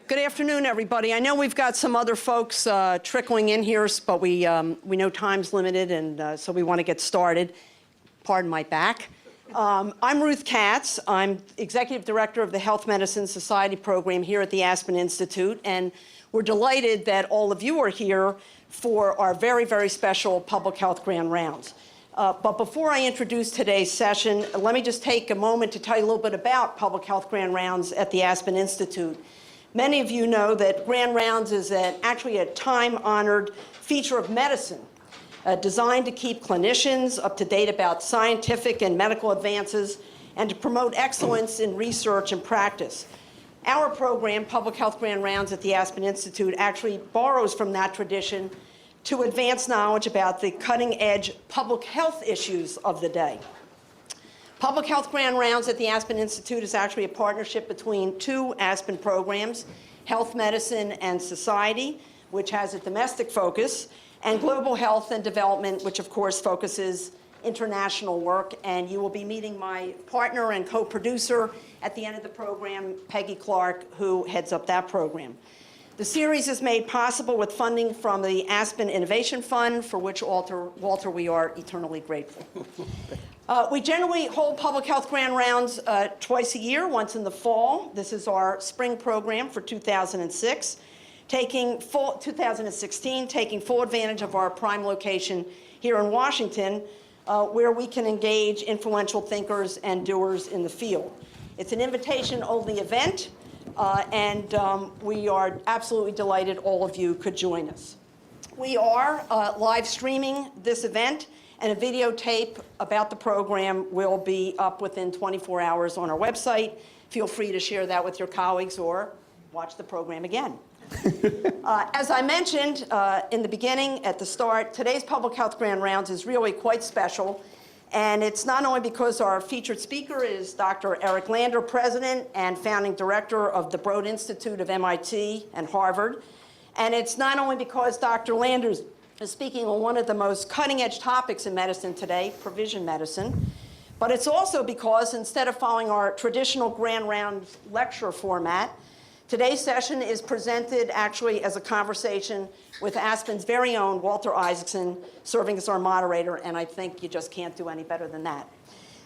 Good afternoon, everybody. I know we've got some other folks trickling in here, but we know time's limited, and so we want to get started. Pardon my back. I'm Ruth Katz. I'm Executive Director of the Health Medicine Society program here at the Aspen Institute, and we're delighted that all of you are here for our very, very special Public Health Grand Rounds. But before I introduce today's session, let me just take a moment to tell you a little bit about Public Health Grand Rounds at the Aspen Institute. Many of you know that Grand Rounds is actually a time-honored feature of medicine designed to keep clinicians up to date about scientific and medical advances and to promote excellence in research and practice. Our program, Public Health Grand Rounds at the Aspen Institute, actually borrows from that tradition to advance knowledge about the cutting-edge public health issues of the day. Public Health Grand Rounds at the Aspen Institute is actually a partnership between two Aspen programs, Health Medicine and Society, which has a domestic focus, and Global Health and Development, which of course focuses international work. And you will be meeting my partner and co-producer at the end of the program, Peggy Clark, who heads up that program. The series is made possible with funding from the Aspen Innovation Fund, for which, Walter, we are eternally grateful. We generally hold Public Health Grand Rounds twice a year, once in the fall. This is our spring program for 2016, taking full advantage of our prime location here in Washington, where we can engage influential thinkers and doers in the field. It's an invitation-only event, and we are absolutely delighted all of you could join us. We are live streaming this event, and a videotape about the program will be up within 24 hours on our website. Feel free to share that with your colleagues or watch the program again. As I mentioned in the beginning, at the start, today's Public Health Grand Rounds is really quite special. And it's not only because our featured speaker is Dr. Eric Lander, President and Founding Director of the Broad Institute of MIT and Harvard. And it's not only because Dr. Lander is speaking on one of the most cutting-edge topics in medicine today, provision medicine, but it's also because instead of following our traditional Grand Rounds lecture format, today's session is presented actually as a conversation with Aspen's very own Walter Isaacson, serving as our moderator, and I think you just can't do any better than that.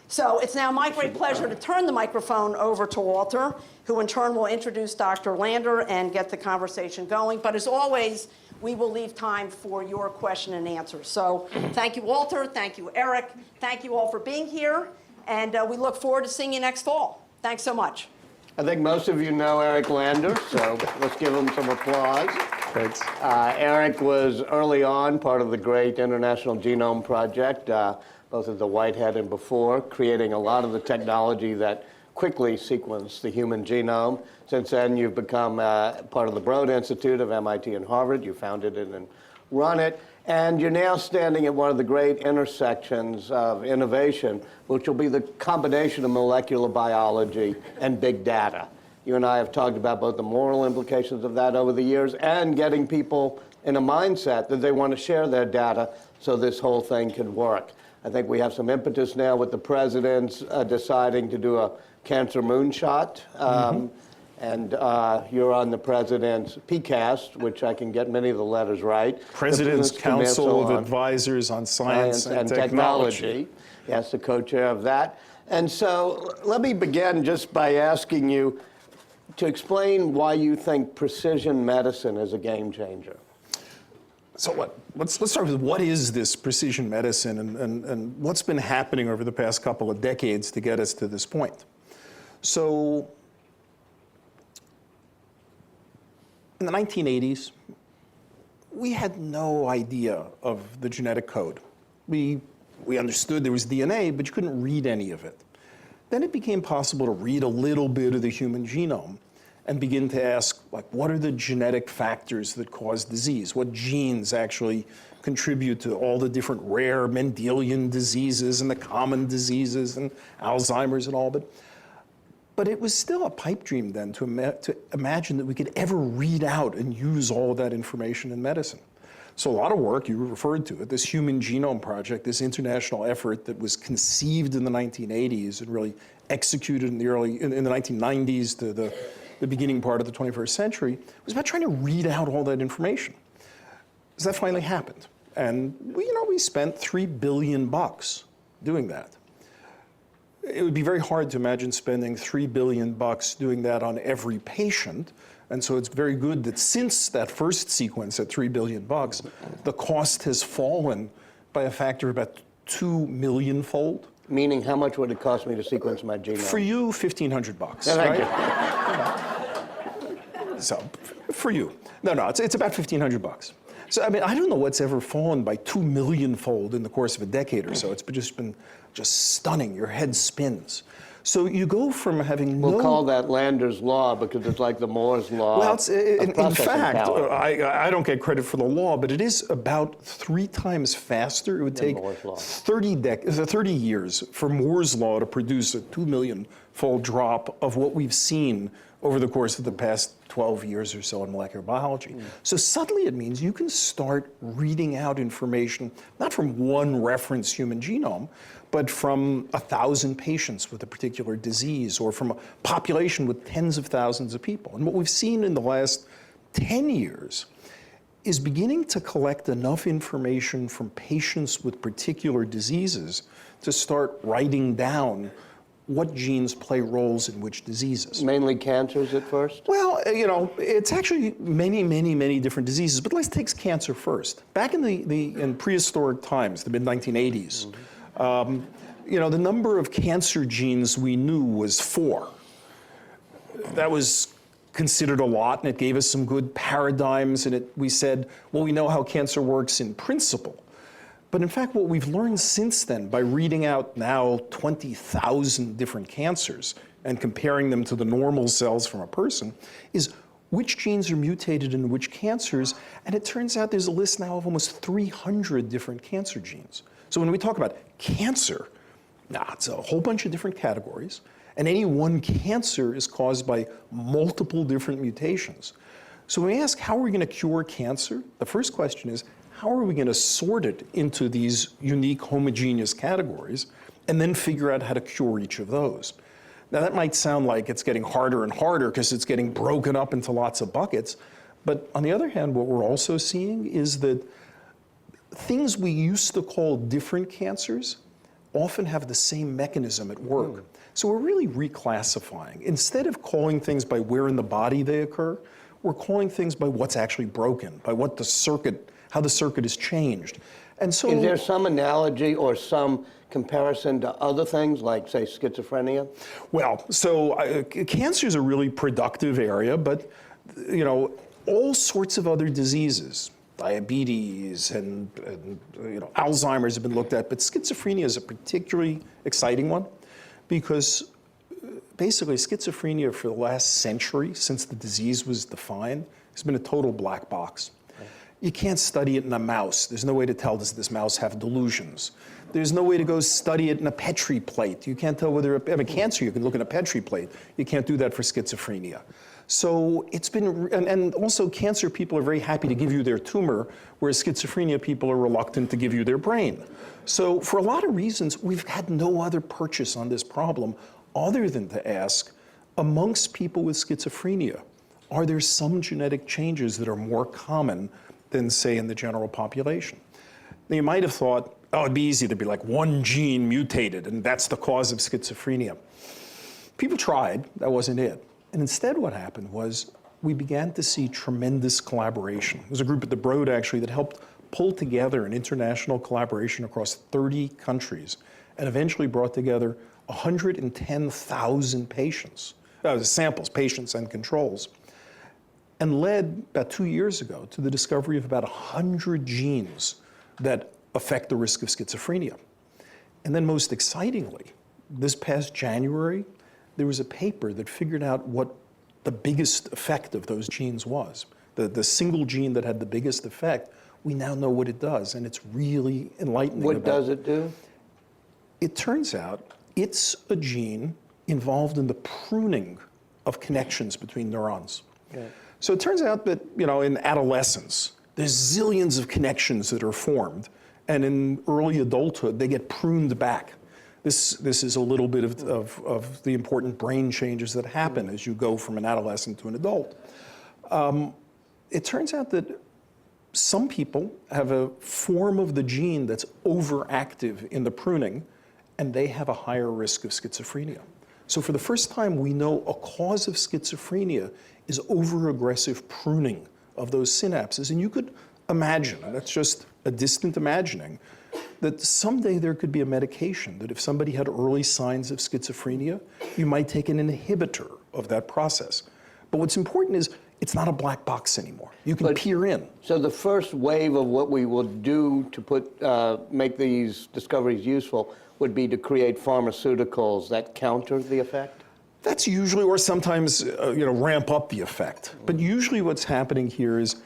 So it's now my great pleasure to turn the microphone over to Walter, who in turn will introduce Dr. Lander and get the conversation going. But as always, we will leave time for your question and answer. So thank you, Walter. Thank you, Eric. Thank you all for being here. And we look forward to seeing you next fall. Thanks so much. I think most of you know Eric Lander, so let's give him some applause. Thanks. Eric was early on part of the great International Genome Project, both at the Whitehead and before, creating a lot of the technology that quickly sequenced the human genome. Since then, you've become part of the Broad Institute of MIT and Harvard. You founded it and run it. And you're now standing at one of the great intersections of innovation, which will be the combination of molecular biology and big data. You and I have talked about both the moral implications of that over the years and getting people in a mindset that they want to share their data so this whole thing can work. I think we have some impetus now with the presidents deciding to do a cancer moonshot. And you're on the President's PCAST, which I can get many of the letters right. President's Council of Advisors on Science and Technology. Yes, the co-chair of that. And so let me begin just by asking you to explain why you think precision medicine is a game changer. So let's start with what is this precision medicine and what's been happening over the past couple of decades to get us to this point. So in the 1980s, we had no idea of the genetic code. We understood there was DNA, but you couldn't read any of it. Then it became possible to read a little bit of the human genome and begin to ask, like, what are the genetic factors that cause disease? What genes actually contribute to all the different rare Mendelian diseases and the common diseases and Alzheimer's and all, but it was still a pipe dream then to imagine that we could ever read out and use all of that information in medicine. So a lot of work, you referred to it, this Human Genome Project, this international effort that was conceived in the 1980s and really executed in the 1990s to the the beginning part of the 21st century, was about trying to read out all that information. So that finally happened. And we spent $3 billion doing that. It would be very hard to imagine spending $3 billion doing that on every patient. And so it's very good that since that first sequence at $3 billion, the cost has fallen by a factor of about 2 million-fold. Meaning, how much would it cost me to sequence my genome? For you, $1,500, Thank right? So, for you. No, it's about $1,500. So, I mean, I don't know what's ever fallen by 2 million-fold in the course of a decade or so. It's just been stunning. Your head spins. So you go from having We'll call that Lander's Law because it's like the Moore's Law. Well, in fact, power. I don't get credit for the law, but it is about 3 times faster. It would take 30 years for Moore's Law to produce a 2 million-fold drop of what we've seen over the course of the past 12 years or so in molecular biology. So suddenly it means you can start reading out information, not from one reference human genome, but from 1,000 patients with a particular disease, or from a population with tens of thousands of people. And what we've seen in the last 10 years is beginning to collect enough information from patients with particular diseases to start writing down what genes play roles in which diseases. Mainly cancers at first? Well, it's actually many different diseases, but let's take cancer first. Back in in prehistoric times, the mid-1980s, the number of cancer genes we knew was 4. That was considered a lot, and it gave us some good paradigms, and we said, well, we know how cancer works in principle. But in fact, what we've learned since then, by reading out now 20,000 different cancers and comparing them to the normal cells from a person, is which genes are mutated in which cancers, and it turns out there's a list now of almost 300 different cancer genes. So when we talk about cancer, it's a whole bunch of different categories, and any one cancer is caused by multiple different mutations. So when we ask how are we going to cure cancer, the first question is, how are we going to sort it into these unique homogeneous categories and then figure out how to cure each of those? Now that might sound like it's getting harder and harder because it's getting broken up into lots of buckets. But on the other hand, what we're also seeing is that things we used to call different cancers often have the same mechanism at work. So we're really reclassifying. Instead of calling things by where in the body they occur, we're calling things by what's actually broken, by what how the circuit is changed. And so, is there some analogy or some comparison to other things like, say, schizophrenia? Well, so cancer is a really productive area, but all sorts of other diseases, diabetes and Alzheimer's have been looked at, but schizophrenia is a particularly exciting one because basically schizophrenia for the last century, since the disease was defined, has been a total black box. You can't study it in a mouse. There's no way to tell does this mouse have delusions. There's no way to go study it in a Petri plate. You can't tell whether, cancer, you can look in a Petri plate. You can't do that for schizophrenia. So it's been, and also cancer people are very happy to give you their tumor, whereas schizophrenia people are reluctant to give you their brain. So for a lot of reasons, we've had no other purchase on this problem other than to ask, amongst people with schizophrenia, are there some genetic changes that are more common than, say, in the general population? Now, you might have thought, it'd be easy to be like one gene mutated, and that's the cause of schizophrenia. People tried, that wasn't it. And instead what happened was we began to see tremendous collaboration. There's a group at the Broad, actually, that helped pull together an international collaboration across 30 countries and eventually brought together 110,000 patients, samples, patients and controls, and led about 2 years ago to the discovery of about 100 genes that affect the risk of schizophrenia. And then most excitingly, this past January, there was a paper that figured out what the biggest effect of those genes was. The single gene that had the biggest effect, we now know what it does, and it's really enlightening. What does it do? It turns out it's a gene involved in the pruning of connections between neurons. Okay. So it turns out that, in adolescence, there's zillions of connections that are formed, and in early adulthood, they get pruned back. This is a little bit of the important brain changes that happen as you go from an adolescent to an adult. It turns out that some people have a form of the gene that's overactive in the pruning, and they have a higher risk of schizophrenia. So for the first time, we know a cause of schizophrenia is overaggressive pruning of those synapses. And you could imagine, and that's just a distant imagining, that someday there could be a medication that if somebody had early signs of schizophrenia, you might take an inhibitor of that process. But what's important is it's not a black box anymore. You can peer in. So the first wave of what we will do to make these discoveries useful would be to create pharmaceuticals that counter the effect? That's usually, or sometimes, ramp up the effect. But usually what's happening here is,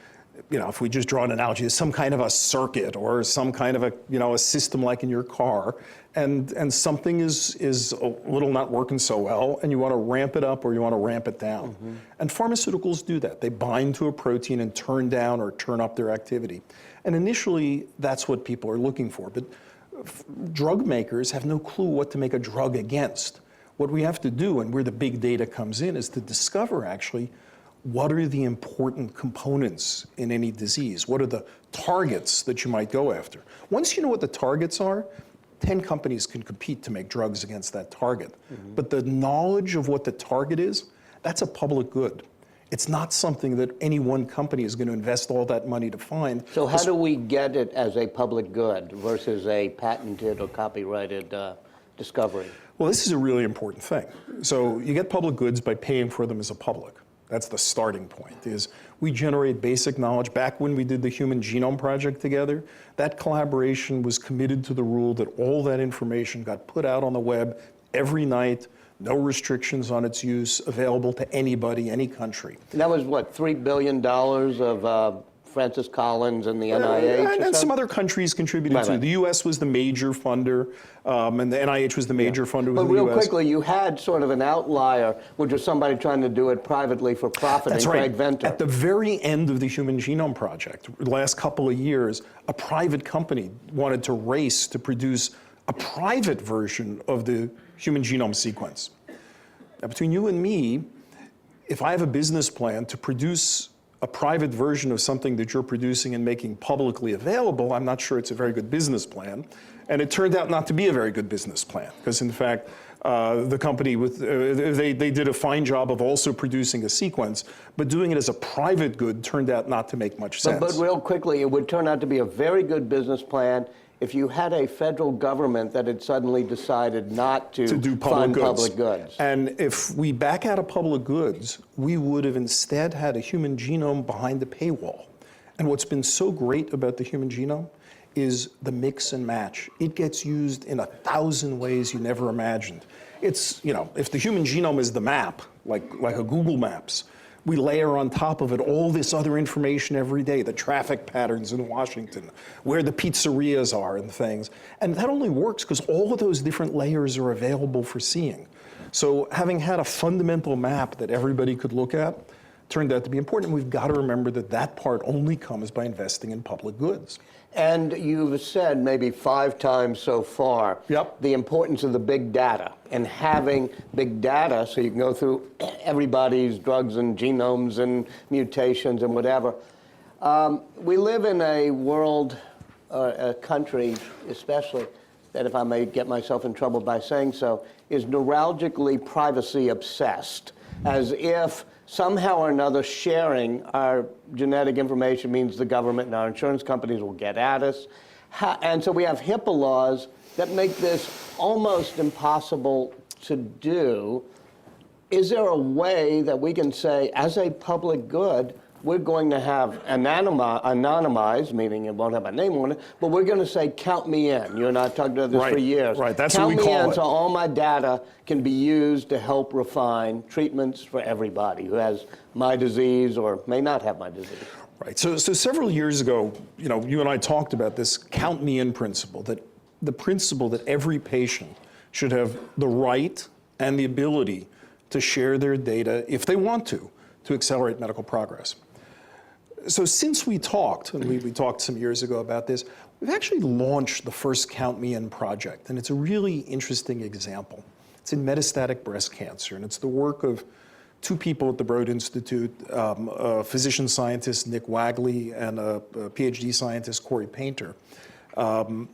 if we just draw an analogy, is some kind of a circuit or some kind of a system like in your car, and something is a little not working so well, and you want to ramp it up or you want to ramp it down. Mm-hmm. And pharmaceuticals do that. They bind to a protein and turn down or turn up their activity. And initially, that's what people are looking for. But drug makers have no clue what to make a drug against. What we have to do, and where the big data comes in, is to discover actually what are the important components in any disease? What are the targets that you might go after? Once you know what the targets are, 10 companies can compete to make drugs against that target. Mm-hmm. But the knowledge of what the target is, that's a public good. It's not something that any one company is going to invest all that money to find. So how do we get it as a public good versus a patented or copyrighted discovery? Well, this is a really important thing. So you get public goods by paying for them as a public. That's the starting point, is we generate basic knowledge. Back when we did the Human Genome Project together, that collaboration was committed to the rule that all that information got put out on the web every night, no restrictions on its use, available to anybody, any country. And that was what, $3 billion of Francis Collins and the NIH? And some other countries contributed too. Right. The US was the major funder, and the NIH was the major funder. But real quickly, you had sort of an outlier, which was somebody trying to do it privately for profit. That's Craig right. Venter. At the very end of the Human Genome Project, the last couple of years, a private company wanted to race to produce a private version of the human genome sequence. Now, between you and me, if I have a business plan to produce a private version of something that you're producing and making publicly available, I'm not sure it's a very good business plan. And it turned out not to be a very good business plan, because in fact, the company, they did a fine job of also producing a sequence, but doing it as a private good turned out not to make much sense. But real quickly, it would turn out to be a very good business plan if you had a federal government that had suddenly decided not to do fund public goods. And if we back out of public goods, we would have instead had a human genome behind a paywall. And what's been so great about the human genome is the mix and match. It gets used in 1,000 ways you never imagined. It's, if the human genome is the map, like a Google Maps, we layer on top of it all this other information every day, the traffic patterns in Washington, where the pizzerias are and things. And that only works because all of those different layers are available for seeing. So having had a fundamental map that everybody could look at turned out to be important. And we've got to remember that that part only comes by investing in public goods. And you've said maybe 5 times so far the importance of the big data and having big data so you can go through everybody's drugs and genomes and mutations and whatever. We live in a world, a country especially, that if I may get myself in trouble by saying so, is neurologically privacy obsessed, as if somehow or another sharing our genetic information means the government and our insurance companies will get at us. And so we have HIPAA laws that make this almost impossible to do. Is there a way that we can say, as a public good, we're going to have anonymized, meaning it won't have my name on it, but we're going to say, count me in. You and I have talked about this for years. Right, that's what we call it. Count me in so all my data can be used to help refine treatments for everybody who has my disease or may not have my disease. Right, so several years ago, you and I talked about this count me in principle, that the principle that every patient should have the right and the ability to share their data, if they want to accelerate medical progress. So since we talked, and we talked some years ago about this, we've actually launched the first Count Me In project, and it's a really interesting example. It's in metastatic breast cancer, and it's the work of two people at the Broad Institute, a physician scientist, Nick Wagley, and a PhD scientist, Corey Painter. And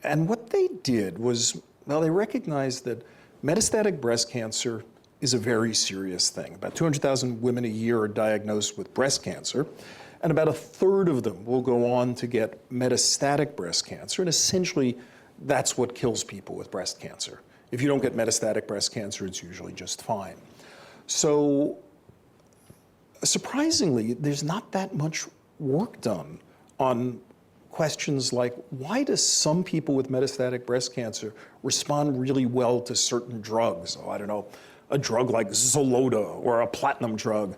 what they did was, well, they recognized that metastatic breast cancer is a very serious thing. About 200,000 women a year are diagnosed with breast cancer, and about a third of them will go on to get metastatic breast cancer, and essentially that's what kills people with breast cancer. If you don't get metastatic breast cancer, it's usually just fine. So surprisingly, there's not that much work done on questions like, why do some people with metastatic breast cancer respond really well to certain drugs? Oh, I don't know, a drug like Xeloda or a platinum drug.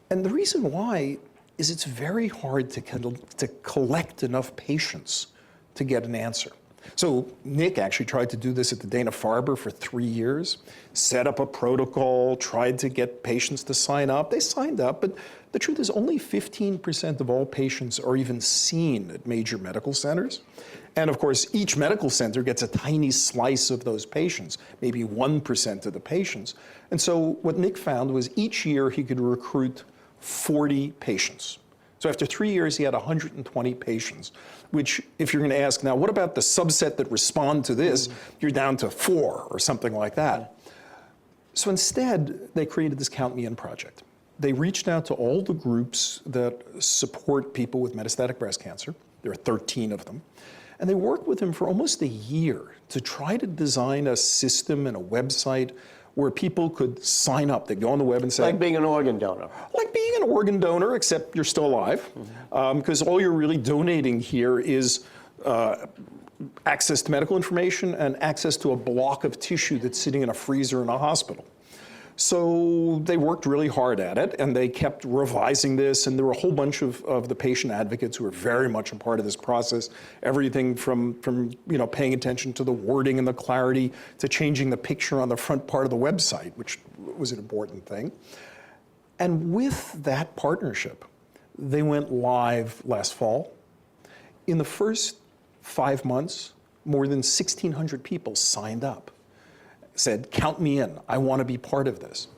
And the reason why is it's very hard to collect enough patients to get an answer. So Nick actually tried to do this at the Dana-Farber for 3 years, set up a protocol, tried to get patients to sign up. They signed up, but the truth is only 15% of all patients are even seen at major medical centers. And of course, each medical center gets a tiny slice of those patients, maybe 1% of the patients. And so what Nick found was each year he could recruit 40 patients. So after 3 years, he had 120 patients, which if you're going to ask now, what about the subset that respond to this? You're down to 4 or something like that. So instead, they created this Count Me In project. They reached out to all the groups that support people with metastatic breast cancer. There are 13 of them. And they worked with them for almost a year to try to design a system and a website where people could sign up. They'd go on the web and say... Like being an organ donor. Like being an organ donor, except you're still alive. Because all you're really donating here is access to medical information and access to a block of tissue that's sitting in a freezer in a hospital. So they worked really hard at it, and they kept revising this, and there were a whole bunch of the patient advocates who were very much a part of this process. Everything from paying attention to the wording and the clarity to changing the picture on the front part of the website, which was an important thing. And with that partnership, they went live last fall. In the first 5 months, more than 1,600 people signed up. Said, count me in, I want to be part of this.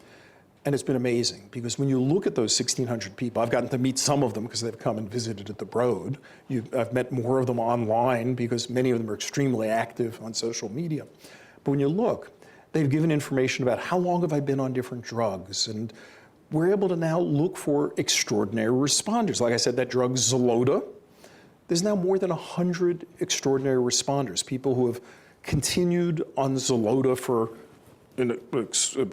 And it's been amazing, because when you look at those 1,600 people, I've gotten to meet some of them because they've come and visited at the Broad. I've met more of them online because many of them are extremely active on social media. But when you look, they've given information about how long have I been on different drugs, and we're able to now look for extraordinary responders. Like I said, that drug Xeloda, there's now more than 100 extraordinary responders, people who have continued on Xeloda for a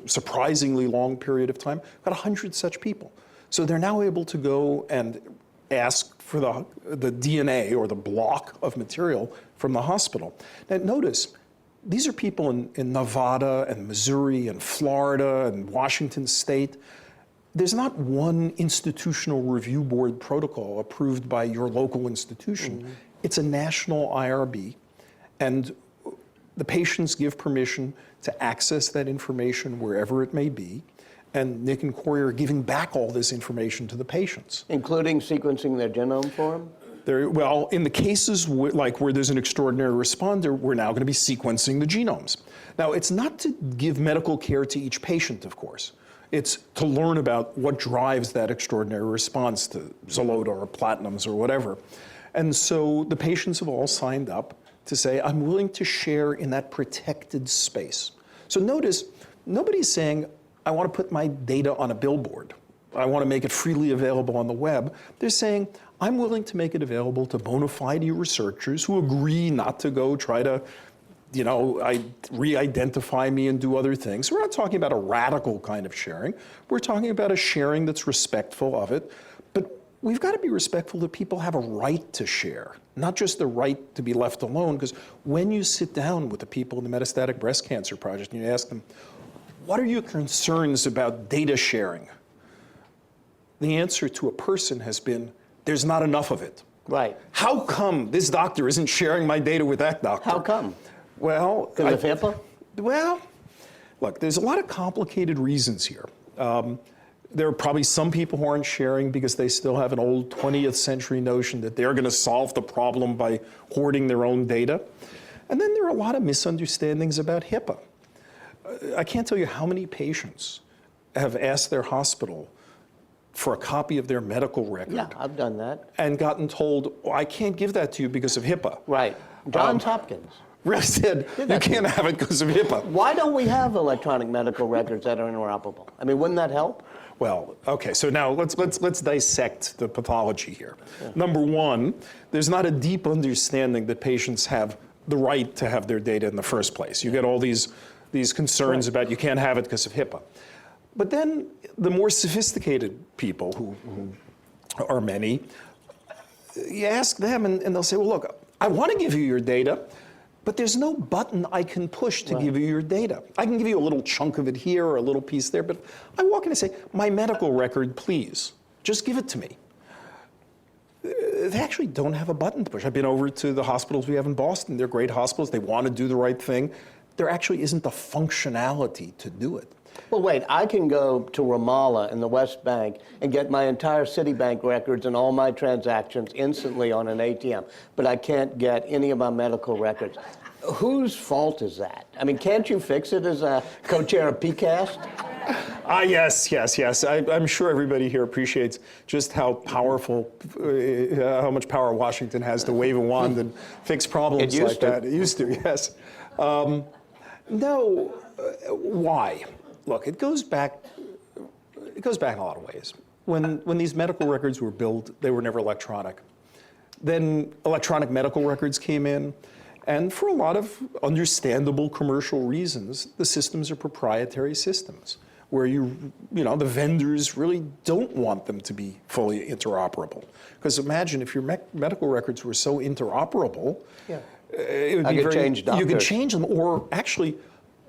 surprisingly long period of time. Got 100 such people. So they're now able to go and ask for the DNA or the block of material from the hospital. Now notice, these are people in Nevada and Missouri and Florida and Washington State. There's not one institutional review board protocol approved by your local institution. It's a national IRB, and the patients give permission to access that information wherever it may be, and Nick and Corey are giving back all this information to the patients. Including sequencing their genome for them? Well, in the cases like where there's an extraordinary responder, we're now going to be sequencing the genomes. Now, it's not to give medical care to each patient, of course. It's to learn about what drives that extraordinary response to Xeloda or platinums or whatever. And so the patients have all signed up to say, I'm willing to share in that protected space. So notice, nobody's saying, I want to put my data on a billboard. I want to make it freely available on the web. They're saying, I'm willing to make it available to bona fide researchers who agree not to go try to, re-identify me and do other things. So we're not talking about a radical kind of sharing. We're talking about a sharing that's respectful of it. But we've got to be respectful that people have a right to share, not just the right to be left alone, because when you sit down with the people in the Metastatic Breast Cancer Project and you ask them, what are your concerns about data sharing? The answer to a person has been, there's not enough of it. Right. How come this doctor isn't sharing my data with that doctor? How come? Well, because of HIPAA? Well, look, there's a lot of complicated reasons here. There are probably some people who aren't sharing because they still have an old 20th century notion that they're going to solve the problem by hoarding their own data. And then there are a lot of misunderstandings about HIPAA. I can't tell you how many patients have asked their hospital for a copy of their medical record. Yeah, I've done that. And gotten told, oh, I can't give that to you because of HIPAA. Right. Johns Hopkins. Really said, you can't have it because of HIPAA. Why don't we have electronic medical records that are interoperable? I mean, wouldn't that help? Well, okay, so now let's dissect the pathology here. Yeah. Number one, there's not a deep understanding that patients have the right to have their data in the first place. You get all these concerns about you can't have it because of HIPAA. But then the more sophisticated people, who are many, you ask them and they'll say, well, look, I want to give you your data, but there's no button I can push to give you your data. I can give you a little chunk of it here or a little piece there, but I walk in and say, my medical record, please, just give it to me. They actually don't have a button to push. I've been over to the hospitals we have in Boston. They're great hospitals. They want to do the right thing. There actually isn't the functionality to do it. Well, wait, I can go to Ramallah in the West Bank and get my entire Citibank records and all my transactions instantly on an ATM, but I can't get any of my medical records. Whose fault is that? I mean, can't you fix it as a co-chair of PCAST? Yes. I'm sure everybody here appreciates just how powerful, how much power Washington has to wave a wand and fix problems like that. It used to, yes. No, why? Look, it goes back in a lot of ways. When these medical records were built, they were never electronic. Then electronic medical records came in, and for a lot of understandable commercial reasons, the systems are proprietary systems where the vendors really don't want them to be fully interoperable. Because imagine if your medical records were so interoperable, it would be you could change them, or actually,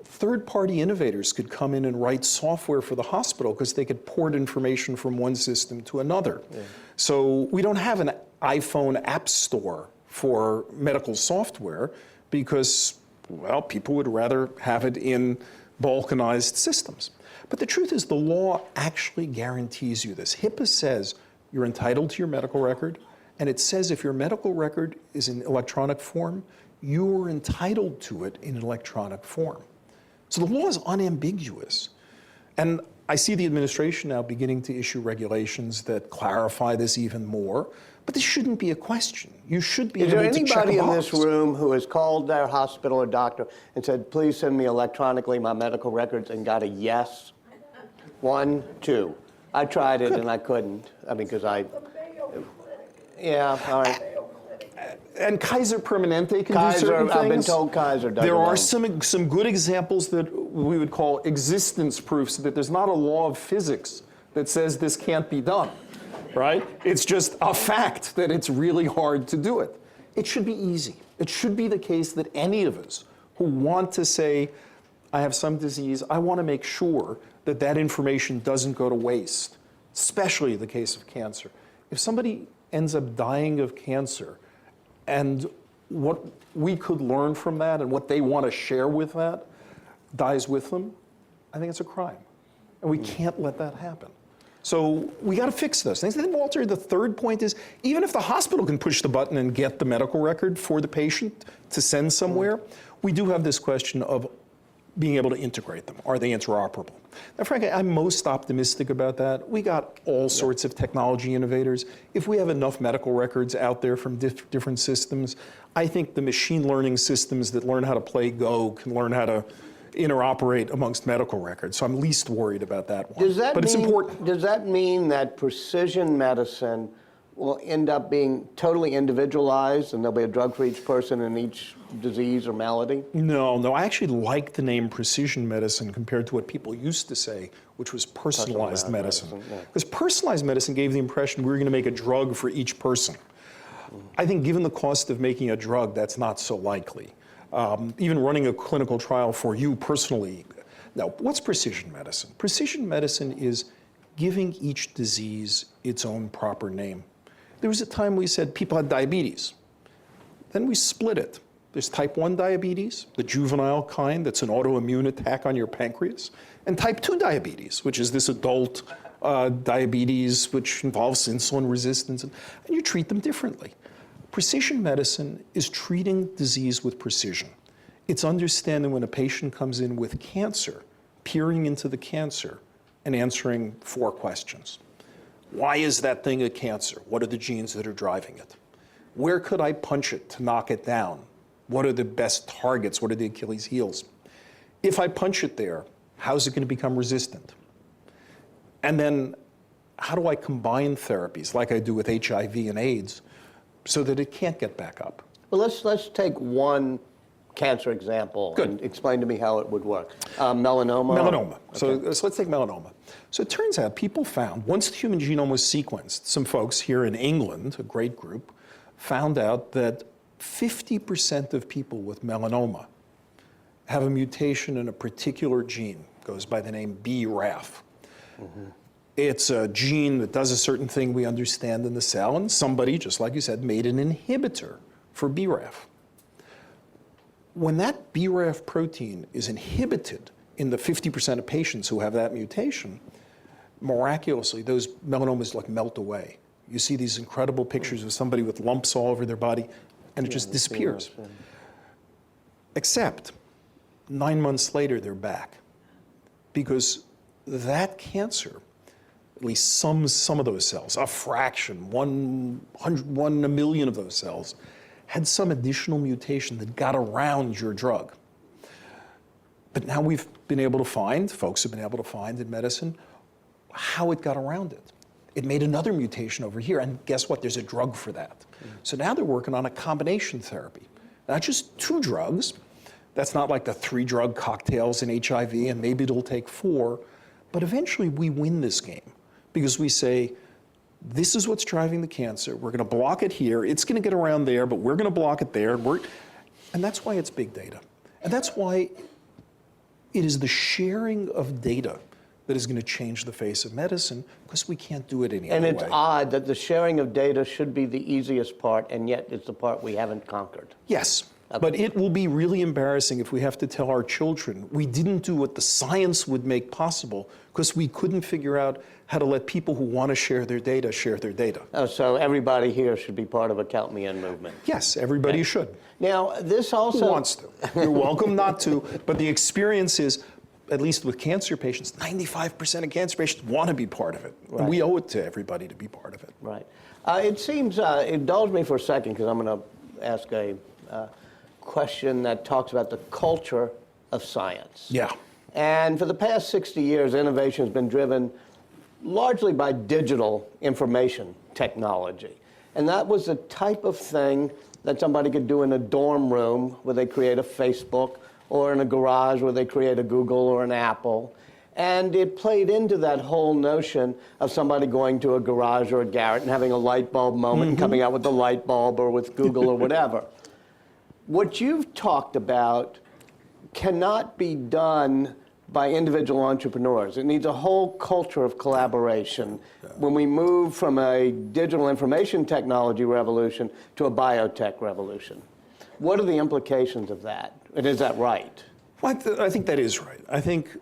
third-party innovators could come in and write software for the hospital because they could port information from one system to another. Yeah. So we don't have an iPhone app store for medical software because, well, people would rather have it in balkanized systems. But the truth is the law actually guarantees you this. HIPAA says you're entitled to your medical record, and it says if your medical record is in electronic form, you're entitled to it in electronic form. So the law is unambiguous. And I see the administration now beginning to issue regulations that clarify this even more, but this shouldn't be a question. You should be able to check a box. Is there anybody in this room who has called their hospital or doctor and said, please send me electronically my medical records, and got a yes? 1, 2. I tried it and I couldn't. I mean, because yeah, all right. And Kaiser Permanente can do certain things. I've been told Kaiser does. There are some good examples that we would call existence proofs that there's not a law of physics that says this can't be done, right? It's just a fact that it's really hard to do it. It should be easy. It should be the case that any of us who want to say, I have some disease, I want to make sure that that information doesn't go to waste, especially in the case of cancer. If somebody ends up dying of cancer, and what we could learn from that and what they want to share with that dies with them, I think it's a crime. And we can't let that happen. So we got to fix those things. And then, Walter, the third point is, even if the hospital can push the button and get the medical record for the patient to send somewhere, we do have this question of being able to integrate them. Are they interoperable? Now, frankly, I'm most optimistic about that. We got all sorts of technology innovators. If we have enough medical records out there from different systems, I think the machine learning systems that learn how to play Go can learn how to interoperate amongst medical records. So I'm least worried about that one. It's important. Does that mean that precision medicine will end up being totally individualized and there'll be a drug for each person in each disease or malady? No, I actually like the name precision medicine compared to what people used to say, which was personalized medicine. Because personalized medicine gave the impression we were going to make a drug for each person. I think given the cost of making a drug, that's not so likely. Even running a clinical trial for you personally. Now, what's precision medicine? Precision medicine is giving each disease its own proper name. There was a time we said people had diabetes. Then we split it. There's type 1 diabetes, the juvenile kind that's an autoimmune attack on your pancreas, and type 2 diabetes, which is this adult diabetes, which involves insulin resistance, and you treat them differently. Precision medicine is treating disease with precision. It's understanding when a patient comes in with cancer, peering into the cancer and answering 4 questions. Why is that thing a cancer? What are the genes that are driving it? Where could I punch it to knock it down? What are the best targets? What are the Achilles heels? If I punch it there, how is it going to become resistant? And then how do I combine therapies like I do with HIV and AIDS so that it can't get back up? Well, let's take one cancer example. Good. And explain to me how it would work. Melanoma? Melanoma. Okay. So let's take melanoma. So it turns out people found, once the human genome was sequenced, some folks here in England, a great group, found out that 50% of people with melanoma have a mutation in a particular gene, goes by the name BRAF. Mm-hmm. It's a gene that does a certain thing we understand in the cell, and somebody, just like you said, made an inhibitor for BRAF. When that BRAF protein is inhibited in the 50% of patients who have that mutation, miraculously, those melanomas like melt away. You see these incredible pictures of somebody with lumps all over their body, and it just disappears. Except 9 months later, they're back. Because that cancer, at least some of those cells, a fraction, 1 in a million of those cells, had some additional mutation that got around your drug. But now we've been able to find, folks have been able to find in medicine, how it got around it. It made another mutation over here, and guess what? There's a drug for that. So now they're working on a combination therapy. Not just 2 drugs. That's not like the 3-drug cocktails in HIV, and maybe it'll take 4. But eventually we win this game because we say, this is what's driving the cancer. We're going to block it here. It's going to get around there, but we're going to block it there. And that's why it's big data. And that's why it is the sharing of data that is going to change the face of medicine, because we can't do it any other way. And it's odd that the sharing of data should be the easiest part, and yet it's the part we haven't conquered. Yes. Okay. But it will be really embarrassing if we have to tell our children we didn't do what the science would make possible because we couldn't figure out how to let people who want to share their data share their data. Oh, so everybody here should be part of a Count Me In movement. Yes, everybody should. Now, this also... Who wants to? You're welcome not to, but the experience is, at least with cancer patients, 95% of cancer patients want to be part of it. Right. And we owe it to everybody to be part of it. Right. It seems, indulge me for a second, because I'm going to ask a question that talks about the culture of science. Yeah. And for the past 60 years, innovation has been driven largely by digital information technology. And that was the type of thing that somebody could do in a dorm room where they create a Facebook, or in a garage where they create a Google or an Apple. And it played into that whole notion of somebody going to a garage or a garret and having a light bulb moment and coming out with the light bulb or with Google or whatever. What you've talked about cannot be done by individual entrepreneurs. It needs a whole culture of collaboration when we move from a digital information technology revolution to a biotech revolution. What are the implications of that? And is that right? Well, I think that is right. I think,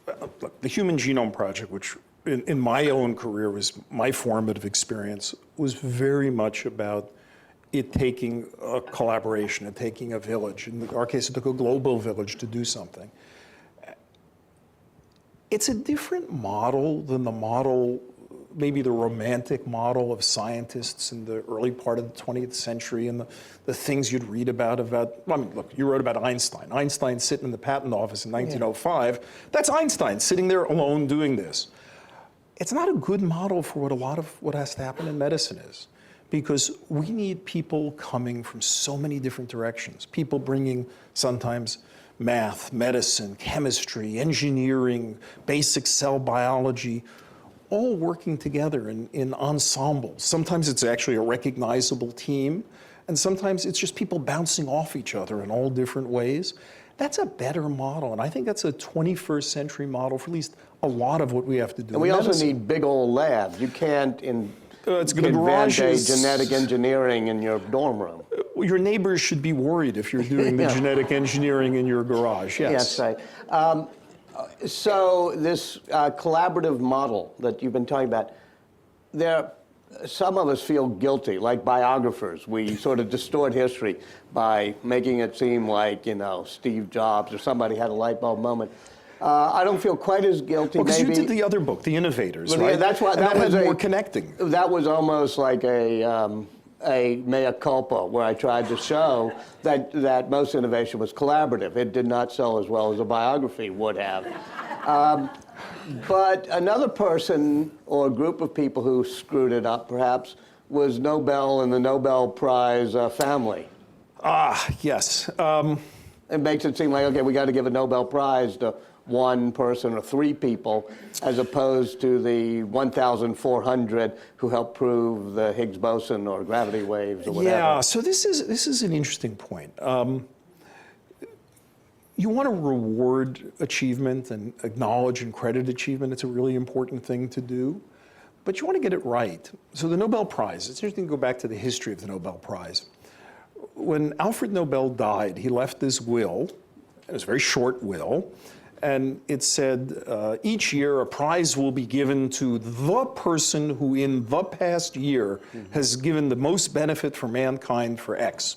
look, the Human Genome Project, which in my own career was my formative experience, was very much about it taking a collaboration, it taking a village. In our case, it took a global village to do something. It's a different model than the model, maybe the romantic model of scientists in the early part of the 20th century and the things you'd read about, I mean, look, you wrote about Einstein. Einstein sitting in the patent office in 1905. Yeah. That's Einstein sitting there alone doing this. It's not a good model for what a lot of what has to happen in medicine is, because we need people coming from so many different directions, people bringing sometimes math, medicine, chemistry, engineering, basic cell biology, all working together in ensembles. Sometimes it's actually a recognizable team, and sometimes it's just people bouncing off each other in all different ways. That's a better model, and I think that's a 21st century model for at least a lot of what we have to do. And we also need big old labs. You can't invent genetic engineering in your dorm room. Your neighbors should be worried if you're doing the genetic engineering in your garage, yes. Yes, right. So this collaborative model that you've been talking about, some of us feel guilty, like biographers. We sort of distort history by making it seem like, Steve Jobs or somebody had a light bulb moment. I don't feel quite as guilty. Because you did the other book, The Innovators, Well, right? yeah, that's why And that had was more connecting. That was almost like a mea culpa, where I tried to show that most innovation was collaborative. It did not sell as well as a biography would have. But another person or group of people who screwed it up, perhaps, was Nobel and the Nobel Prize family. Ah, yes. It makes it seem like, okay, we got to give a Nobel Prize to one person or three people, as opposed to the 1,400 who helped prove the Higgs boson or gravity waves or whatever. Yeah, so this is an interesting point. You want to reward achievement and acknowledge and credit achievement. It's a really important thing to do, but you want to get it right. So the Nobel Prize, it's interesting to go back to the history of the Nobel Prize. When Alfred Nobel died, he left this will. It was a very short will, and it said, each year a prize will be given to the person who in the past year has given the most benefit for mankind for X.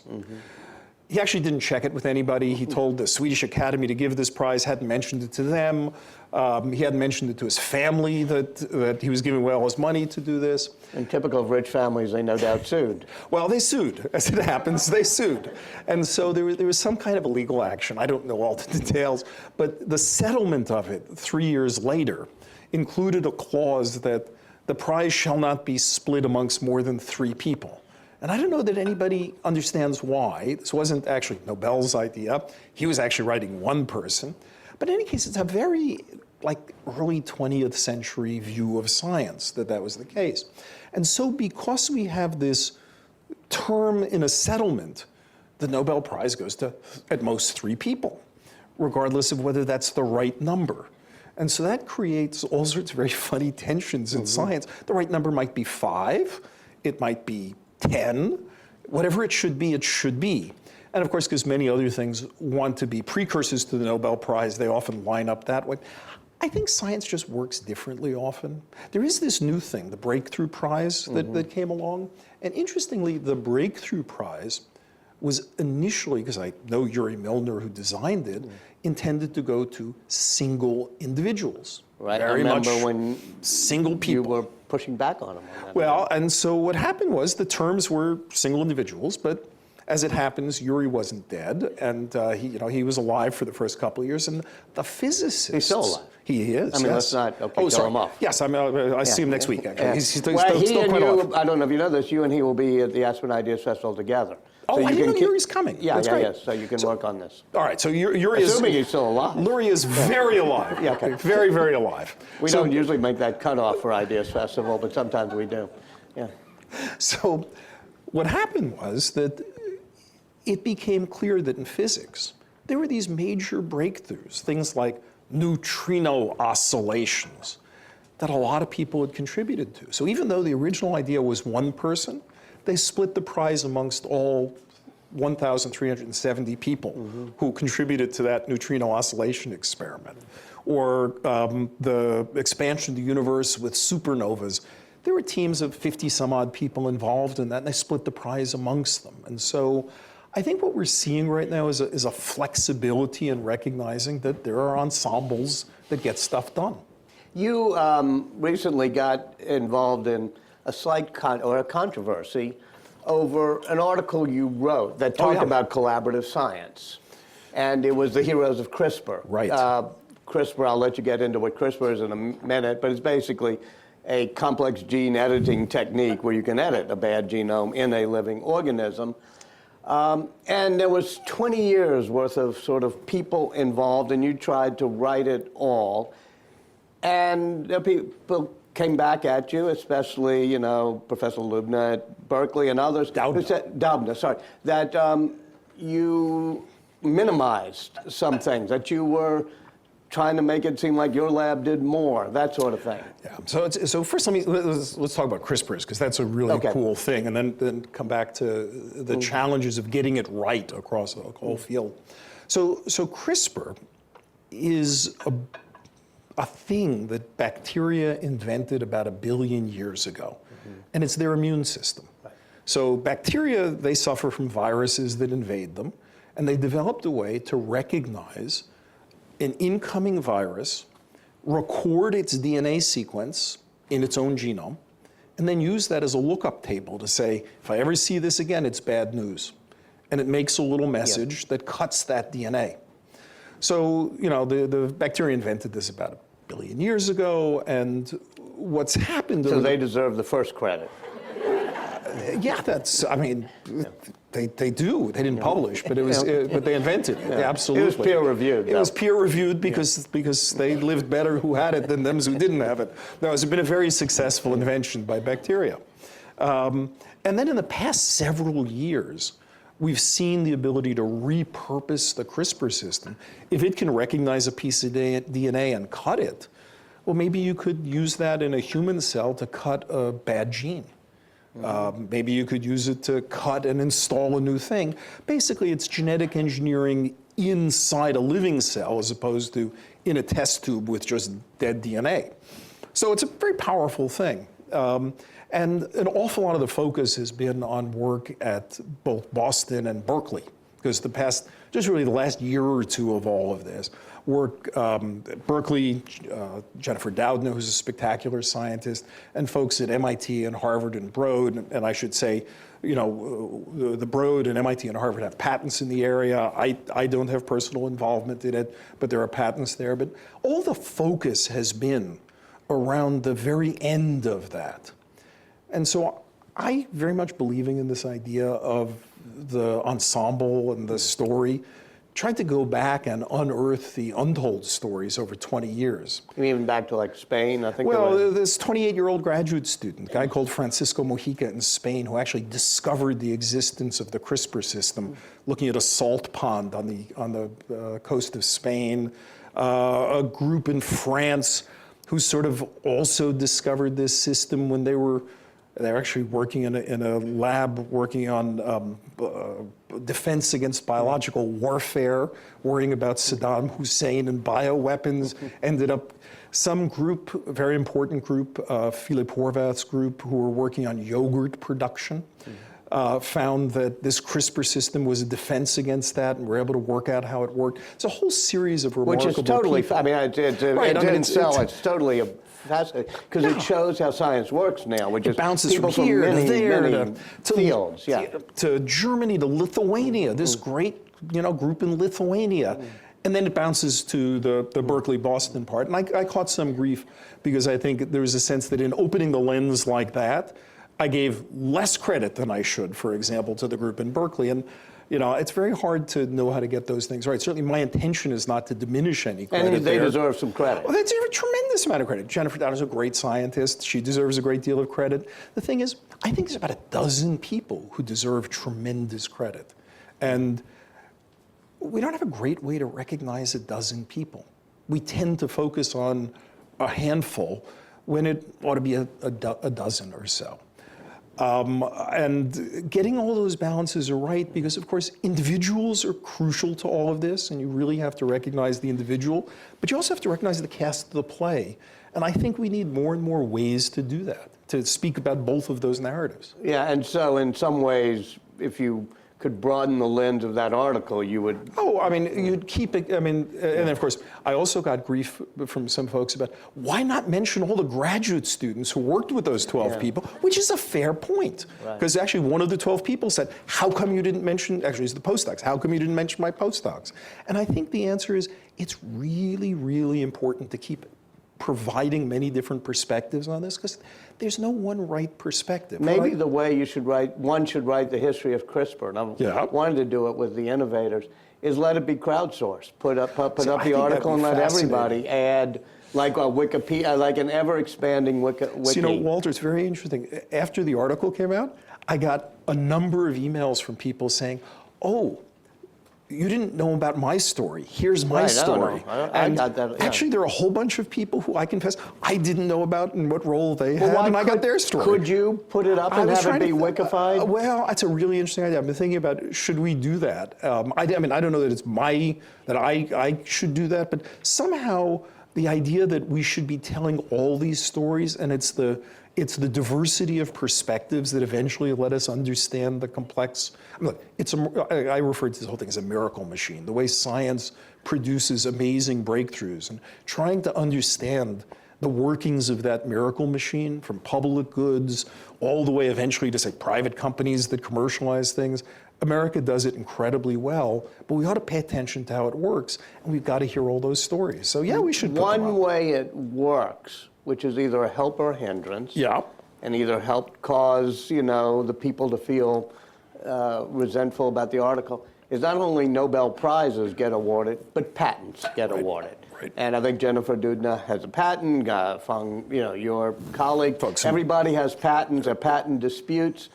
He actually didn't check it with anybody. He told the Swedish Academy to give this prize, hadn't mentioned it to them. He hadn't mentioned it to his family that he was giving away all his money to do this. And typical of rich families, they no doubt sued. Well, they sued. As it happens, they sued. And so there was some kind of a legal action. I don't know all the details, but the settlement of it 3 years later included a clause that the prize shall not be split amongst more than 3 people. And I don't know that anybody understands why. This wasn't actually Nobel's idea. He was actually writing one person. But in any case, it's a very early 20th century view of science that was the case. And so because we have this term in a settlement, the Nobel Prize goes to at most 3 people, regardless of whether that's the right number. And so that creates all sorts of very funny tensions in science. The right number might be 5, it might be 10, whatever it should be, it should be. And of course, because many other things want to be precursors to the Nobel Prize, they often line up that way. I think science just works differently often. There is this new thing, the Breakthrough Prize that came along. And interestingly, the Breakthrough Prize was initially, because I know Yuri Milner who designed it, intended to go to single individuals. Right, Very I remember much when single people. you were pushing back on them. On that. Well, and so what happened was the terms were single individuals, but as it happens, Yuri wasn't dead, and he was alive for the first couple of years, and the physicists. He's still alive. He is. I mean, yes. let's not kill him off. Yes, I see him next week. Actually, Yeah. he's still, Well, still, he still and quite you, alive. I don't know if you know this, you and he will be at the Aspen Ideas Festival together. Oh, So I you didn't can know keep- Yuri's coming. Yeah, That's yeah, great. yes. So you can work on this. All right, so Yuri is. Assuming he's still alive. Yuri is very alive. Yeah, okay. Very, very alive. We So- don't usually make that cutoff for Ideas Festival, but sometimes we do. Yeah. So what happened was that it became clear that in physics, there were these major breakthroughs, things like neutrino oscillations, that a lot of people had contributed to. So even though the original idea was one person, they split the prize amongst all 1,370 people who contributed to that neutrino oscillation experiment. Or the expansion of the universe with supernovas. There were teams of 50 some odd people involved in that, and they split the prize amongst them. And so I think what we're seeing right now is a flexibility in recognizing that there are ensembles that get stuff done. You recently got involved in a slight controversy over an article you wrote that talked about collaborative science. And it was the heroes of CRISPR. Right. CRISPR, I'll let you get into what CRISPR is in a minute, but it's basically a complex gene editing technique where you can edit a bad genome in a living organism. And there was 20 years worth of sort of people involved, and you tried to write it all. And people came back at you, especially, Professor Lubna at Berkeley and others. Doudna, sorry. That you minimized some things, that you were trying to make it seem like your lab did more, that sort of thing. Yeah. So first, let's talk about CRISPRs, because that's a really cool thing, and then come back to the challenges of getting it right across the whole field. So CRISPR is a thing that bacteria invented about 1 billion years ago, and it's their immune system. So bacteria, they suffer from viruses that invade them, and they developed a way to recognize an incoming virus, record its DNA sequence in its own genome, and then use that as a lookup table to say, if I ever see this again, it's bad news. And it makes a little message that cuts that DNA. So, you know, the bacteria invented this about 1 billion years ago, and what's happened... So they deserve the first credit. Yeah, that's, I mean, they do. They didn't publish, but it was, but they invented it. Yeah, absolutely. It was peer reviewed. It was peer reviewed because they lived better who had it than them who didn't have it. No, it's been a very successful invention by bacteria. And then in the past several years, we've seen the ability to repurpose the CRISPR system. If it can recognize a piece of DNA and cut it, well, maybe you could use that in a human cell to cut a bad gene. Maybe you could use it to cut and install a new thing. Basically, it's genetic engineering inside a living cell as opposed to in a test tube with just dead DNA. So it's a very powerful thing. And an awful lot of the focus has been on work at both Boston and Berkeley, because just really the last year or two of all of this work at Berkeley, Jennifer Doudna, who's a spectacular scientist, and folks at MIT and Harvard and Broad, and I should say, you know, the Broad and MIT and Harvard have patents in the area. I don't have personal involvement in it, but there are patents there. But all the focus has been around the very end of that. And so I very much believing in this idea of the ensemble and the story, tried to go back and unearth the untold stories over 20 years. You mean back to like Spain, I think? Well, this 28-year-old graduate student, a guy called Francisco Mojica in Spain, who actually discovered the existence of the CRISPR system, looking at a salt pond on the coast of Spain. A group in France who sort of also discovered this system when they're actually working in a lab working on defense against biological warfare, worrying about Saddam Hussein and bioweapons. Ended up some group, a very important group, Philip Horvath's group, who were working on yogurt production, found that this CRISPR system was a defense against that, and were able to work out how it worked. It's a whole series of remarkable Which is totally, people. I mean, it's totally fascinating, because it shows how science works now, which is bounces people from here many, to there many to fields, to Germany, to Lithuania, this great group in Lithuania. And then it bounces to the Berkeley-Boston part. And I caught some grief because I think there was a sense that in opening the lens like that, I gave less credit than I should, for example, to the group in Berkeley. And it's very hard to know how to get those things right. Certainly my intention is not to diminish any credit. And they deserve some credit. Well, they deserve a tremendous amount of credit. Jennifer Doudna is a great scientist. She deserves a great deal of credit. The thing is, I think there's about 12 people who deserve tremendous credit. And we don't have a great way to recognize 12 people. We tend to focus on a handful when it ought to be a dozen or so. And getting all those balances are right because, of course, individuals are crucial to all of this, and you really have to recognize the individual, but you also have to recognize the cast of the play. And I think we need more and more ways to do that, to speak about both of those narratives. Yeah, and so in some ways, if you could broaden the lens of that article, you would... Oh, I mean, you'd keep it, and then of course, I also got grief from some folks about, why not mention all the graduate students who worked with those 12 people, which is a fair point. Because actually one of the 12 people said, how come you didn't mention, actually it's the postdocs, how come you didn't mention my postdocs? And I think the answer is, it's really, really important to keep providing many different perspectives on this, because there's no one right perspective. Maybe the way you should one should write the history of CRISPR, and I wanted to do it with the innovators, is let it be crowdsourced. Put up the article and let everybody add, like a Wikipedia, like an ever-expanding wiki. So, Walter, it's very interesting. After the article came out, I got a number of emails from people saying, oh, you didn't know about my story. Here's my story. I got that. Actually, there are a whole bunch of people who I confess I didn't know about and what role they had, and I got their story. Could you put it up and have it be wikified? Well, that's a really interesting idea. I've been thinking about, should we do that? I mean, I don't know that it's that I should do that, but somehow the idea that we should be telling all these stories, and it's the diversity of perspectives that eventually let us understand the complex. I mean, look, I refer to this whole thing as a miracle machine, the way science produces amazing breakthroughs, and trying to understand the workings of that miracle machine, from public goods all the way eventually to, say, private companies that commercialize things. America does it incredibly well, but we ought to pay attention to how it works, and we've got to hear all those stories. So yeah, we should put them up. One way it works, which is either a help or a hindrance, Yeah. and either help cause, the people to feel resentful about the article, is not only Nobel Prizes get awarded, but patents get awarded. Right. And I think Jennifer Doudna has a patent, Feng, your colleague, everybody has patents or patent disputes.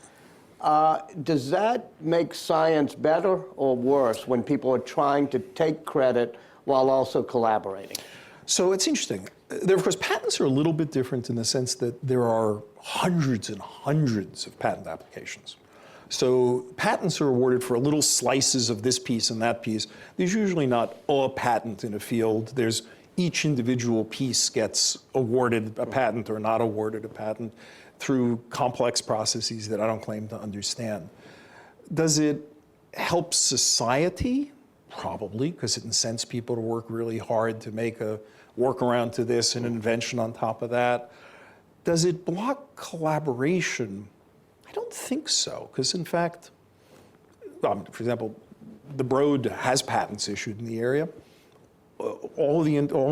Does that make science better or worse when people are trying to take credit while also collaborating? So it's interesting. Of course, patents are a little bit different in the sense that there are hundreds and hundreds of patent applications. So patents are awarded for little slices of this piece and that piece. There's usually not a patent in a field. Each individual piece gets awarded a patent or not awarded a patent through complex processes that I don't claim to understand. Does it help society? Probably, because it incents people to work really hard to make a workaround to this and an invention on top of that. Does it block collaboration? I don't think so, because in fact, for example, the Broad has patents issued in the area. All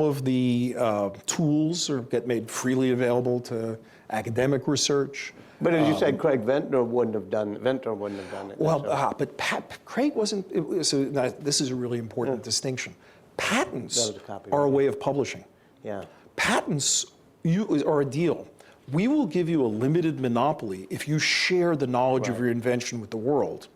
of the tools get made freely available to academic research. But as you said, Craig Venter wouldn't have done it. Well, but Craig wasn't. So this is a really important distinction. Patents are a way of publishing. Yeah. Patents are a deal. We will give you a limited monopoly if you share the knowledge of your invention with the world.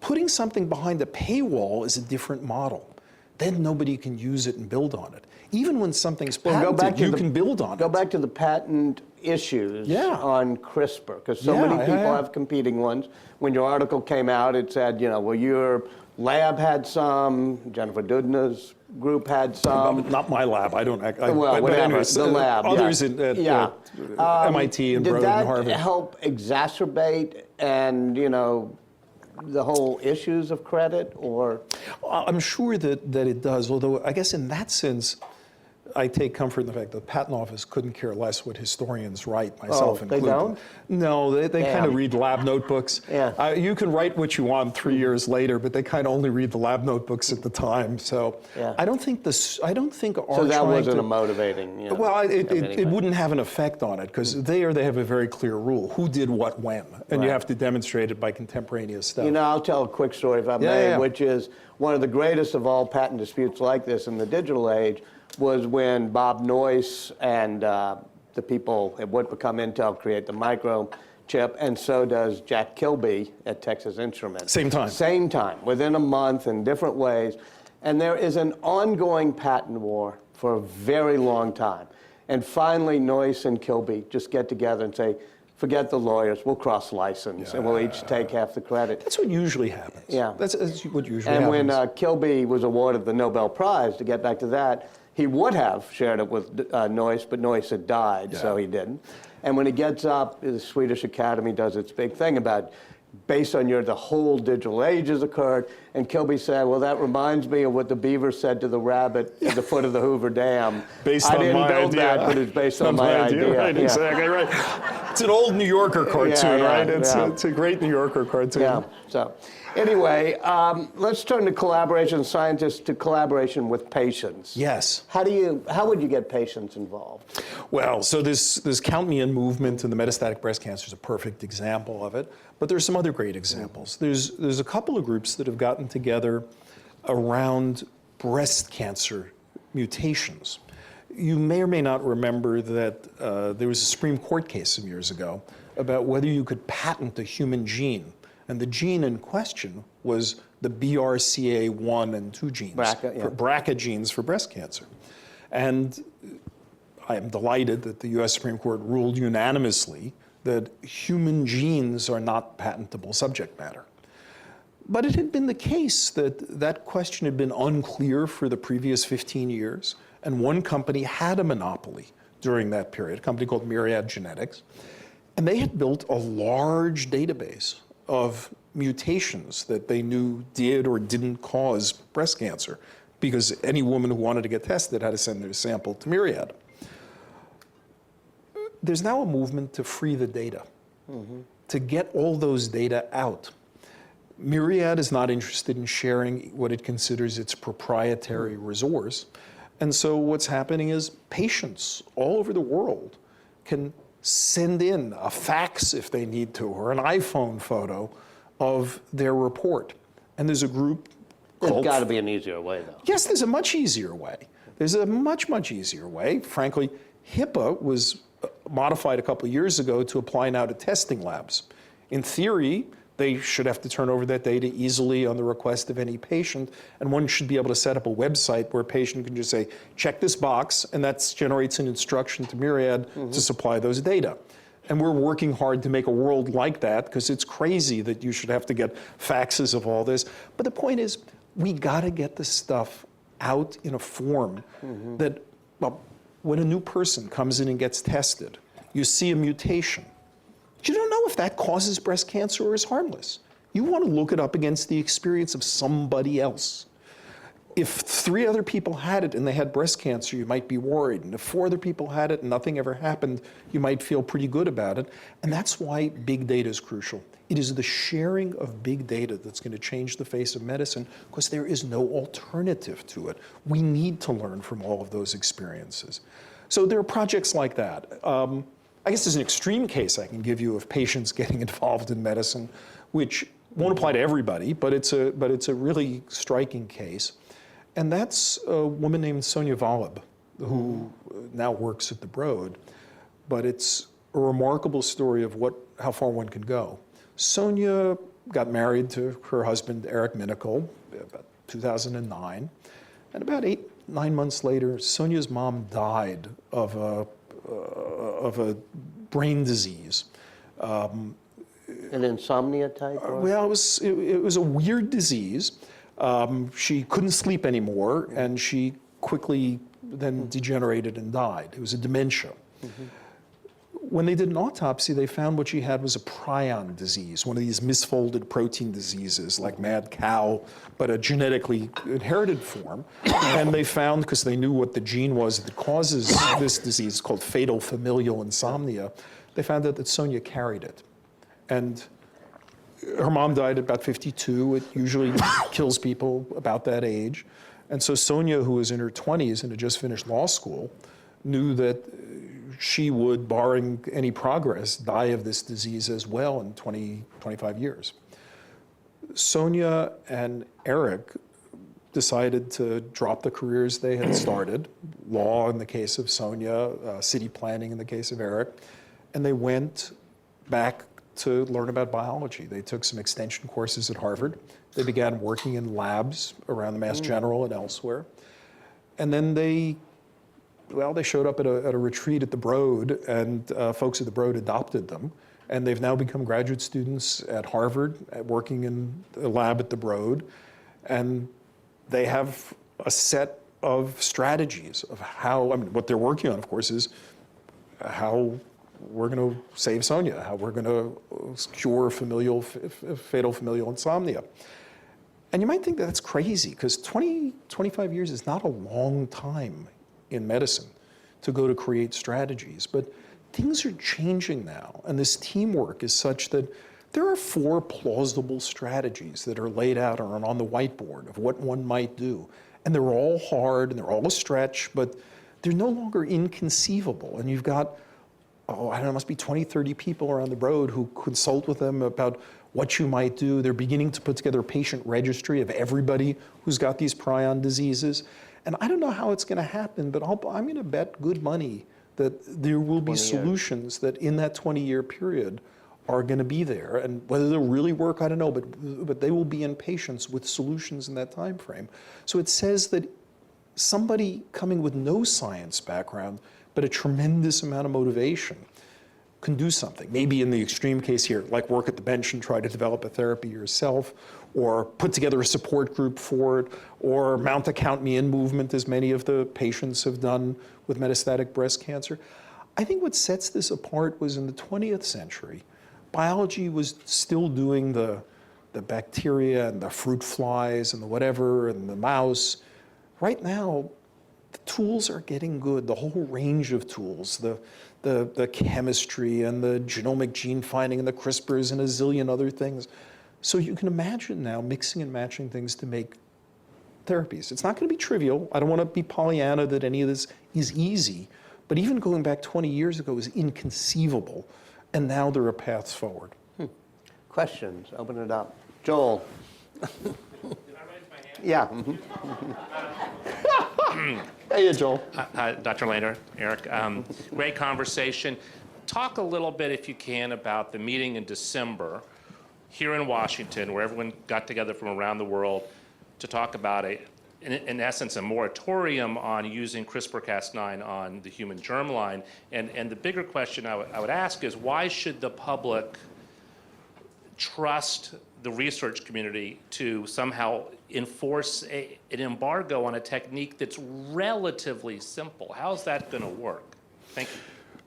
Putting something behind a paywall is a different model. Then nobody can use it and build on it. Even when something's patented, you can build on it. Go back to the patent issues on CRISPR, because so many people have competing ones. When your article came out, it said, well, your lab had some, Jennifer Doudna's group had some. Not my lab. I don't. Well, whatever. Anyways, the lab. Others at MIT and Broad and Harvard. Did that help exacerbate and the whole issues of credit, or? I'm sure that it does. Although I guess in that sense, I take comfort in the fact that the Patent Office couldn't care less what historians write, myself included. They don't? No, they kind of read lab notebooks. Yeah. You can write what you want 3 years later, but they kind of only read the lab notebooks at the time. So I don't think our So that wasn't a motivating. Well, it wouldn't have an effect on it, because they have a very clear rule: who did what when, and you have to demonstrate it by contemporaneous stuff. I'll tell a quick story if I may, which is one of the greatest of all patent disputes like this in the digital age was when Bob Noyce and the people at what become Intel create the microchip, and so does Jack Kilby at Texas Instruments. Same time. Same time, within a month in different ways. And there is an ongoing patent war for a very long time. And finally, Noyce and Kilby just get together and say, forget the lawyers, we'll cross-license, and we'll each take half the credit. That's what usually happens. Yeah. That's what usually happens. And when Kilby was awarded the Nobel Prize, to get back to that, he would have shared it with Noyce, but Noyce had died, so he didn't. And when he gets up, the Swedish Academy does its big thing about, based on the whole digital age has occurred, and Kilby said, well, that reminds me of what the beaver said to the rabbit at the foot of the Hoover Dam. I didn't build that, but it's based on my idea. Right, exactly, right. It's an old New Yorker cartoon, right? It's a great New Yorker cartoon. Yeah, so anyway, let's turn to collaboration, scientists to collaboration with patients. Yes. How would you get patients involved? Well, so this Count Me In movement in the metastatic breast cancer is a perfect example of it, but there's some other great examples. There's a couple of groups that have gotten together around breast cancer mutations. You may or may not remember that there was a Supreme Court case some years ago about whether you could patent a human gene. And the gene in question was the BRCA1 and 2 genes, BRCA genes for breast cancer. And I am delighted that the US Supreme Court ruled unanimously that human genes are not patentable subject matter. But it had been the case that that question had been unclear for the previous 15 years, And one company had a monopoly during that period, a company called Myriad Genetics. And they had built a large database of mutations that they knew did or didn't cause breast cancer, because any woman who wanted to get tested had to send their sample to Myriad. There's now a movement to free the data, to get all those data out. Myriad is not interested in sharing what it considers its proprietary resource. And so what's happening is patients all over the world can send in a fax if they need to, or an iPhone photo of their report. And there's a group There's got to be an easier way, though. Yes, there's a much easier way. There's a much, much easier way. Frankly, HIPAA was modified a couple of years ago to apply now to testing labs. In theory, they should have to turn over that data easily on the request of any patient, and one should be able to set up a website where a patient can just say, check this box, and that generates an instruction to Myriad to supply those data. And we're working hard to make a world like that, because it's crazy that you should have to get faxes of all this. But the point is, we got to get this stuff out in a form that, well, when a new person comes in and gets tested, you see a mutation. You don't know if that causes breast cancer or is harmless. You want to look it up against the experience of somebody else. If 3 other people had it and they had breast cancer, you might be worried. And if 4 other people had it and nothing ever happened, you might feel pretty good about it. And that's why big data is crucial. It is the sharing of big data that's going to change the face of medicine, because there is no alternative to it. We need to learn from all of those experiences. So there are projects like that. I guess there's an extreme case I can give you of patients getting involved in medicine, which won't apply to everybody, but it's a really striking case. And that's a woman named Sonia Valib, who now works at the Broad. But it's a remarkable story of how far one can go. Sonia got married to her husband, Eric Minical, about 2009. And about 8-9 months later, Sonia's mom died of a brain disease. An insomnia type? Or? Well, it was a weird disease. She couldn't sleep anymore, and she quickly then degenerated and died. It was a dementia. When they did an autopsy, they found what she had was a prion disease, one of these misfolded protein diseases like mad cow, but a genetically inherited form. And they found, because they knew what the gene was that causes this disease, called fatal familial insomnia, they found out that Sonia carried it. And her mom died at about 52. It usually kills people about that age. And so Sonia, who was in her 20s and had just finished law school, knew that she would, barring any progress, die of this disease as well in 25 years. Sonia and Eric decided to drop the careers they had started, law in the case of Sonia, city planning in the case of Eric, and they went back to learn about biology. They took some extension courses at Harvard. They began working in labs around the Mass General and elsewhere. And then they showed up at a retreat at the Broad, and folks at the Broad adopted them. And they've now become graduate students at Harvard, working in a lab at the Broad. And they have a set of strategies of how, what they're working on, of course, is how we're going to save Sonia, how we're going to cure fatal familial insomnia. And you might think that's crazy, because 25 years is not a long time in medicine to go to create strategies. But things are changing now, and this teamwork is such that there are 4 plausible strategies that are laid out or on the whiteboard of what one might do. And they're all hard, and they're all a stretch, but they're no longer inconceivable. And you've got, I don't know, must be 20, 30 people around the Broad who consult with them about what you might do. They're beginning to put together a patient registry of everybody who's got these prion diseases. And I don't know how it's going to happen, but I'm going to bet good money that there will be solutions that in that 20-year period are going to be there. And whether they'll really work, I don't know, but they will be in patients with solutions in that time frame. So it says that somebody coming with no science background, but a tremendous amount of motivation, can do something. Maybe in the extreme case here, like work at the bench and try to develop a therapy yourself, or put together a support group for it, or mount a count me in movement, as many of the patients have done with metastatic breast cancer. I think what sets this apart was in the 20th century, biology was still doing the bacteria and the fruit flies and the whatever and the mouse. Right now, the tools are getting good, the whole range of tools, the chemistry and the genomic gene finding and the CRISPRs and a zillion other things. So you can imagine now mixing and matching things to make therapies. It's not going to be trivial. I don't want to be Pollyanna that any of this is easy, but even going back 20 years ago was inconceivable, and now there are paths forward. Questions? Open it up. Joel. Did I raise my hand? Yeah. Hey, Joel. Hi, Dr. Lehner, Eric. Great conversation. Talk a little bit, if you can, about the meeting in December here in Washington, where everyone got together from around the world to talk about, in essence, a moratorium on using CRISPR-Cas9 on the human germline. And the bigger question I would ask is, why should the public trust the research community to somehow enforce an embargo on a technique that's relatively simple? How's that going to work? Thank you.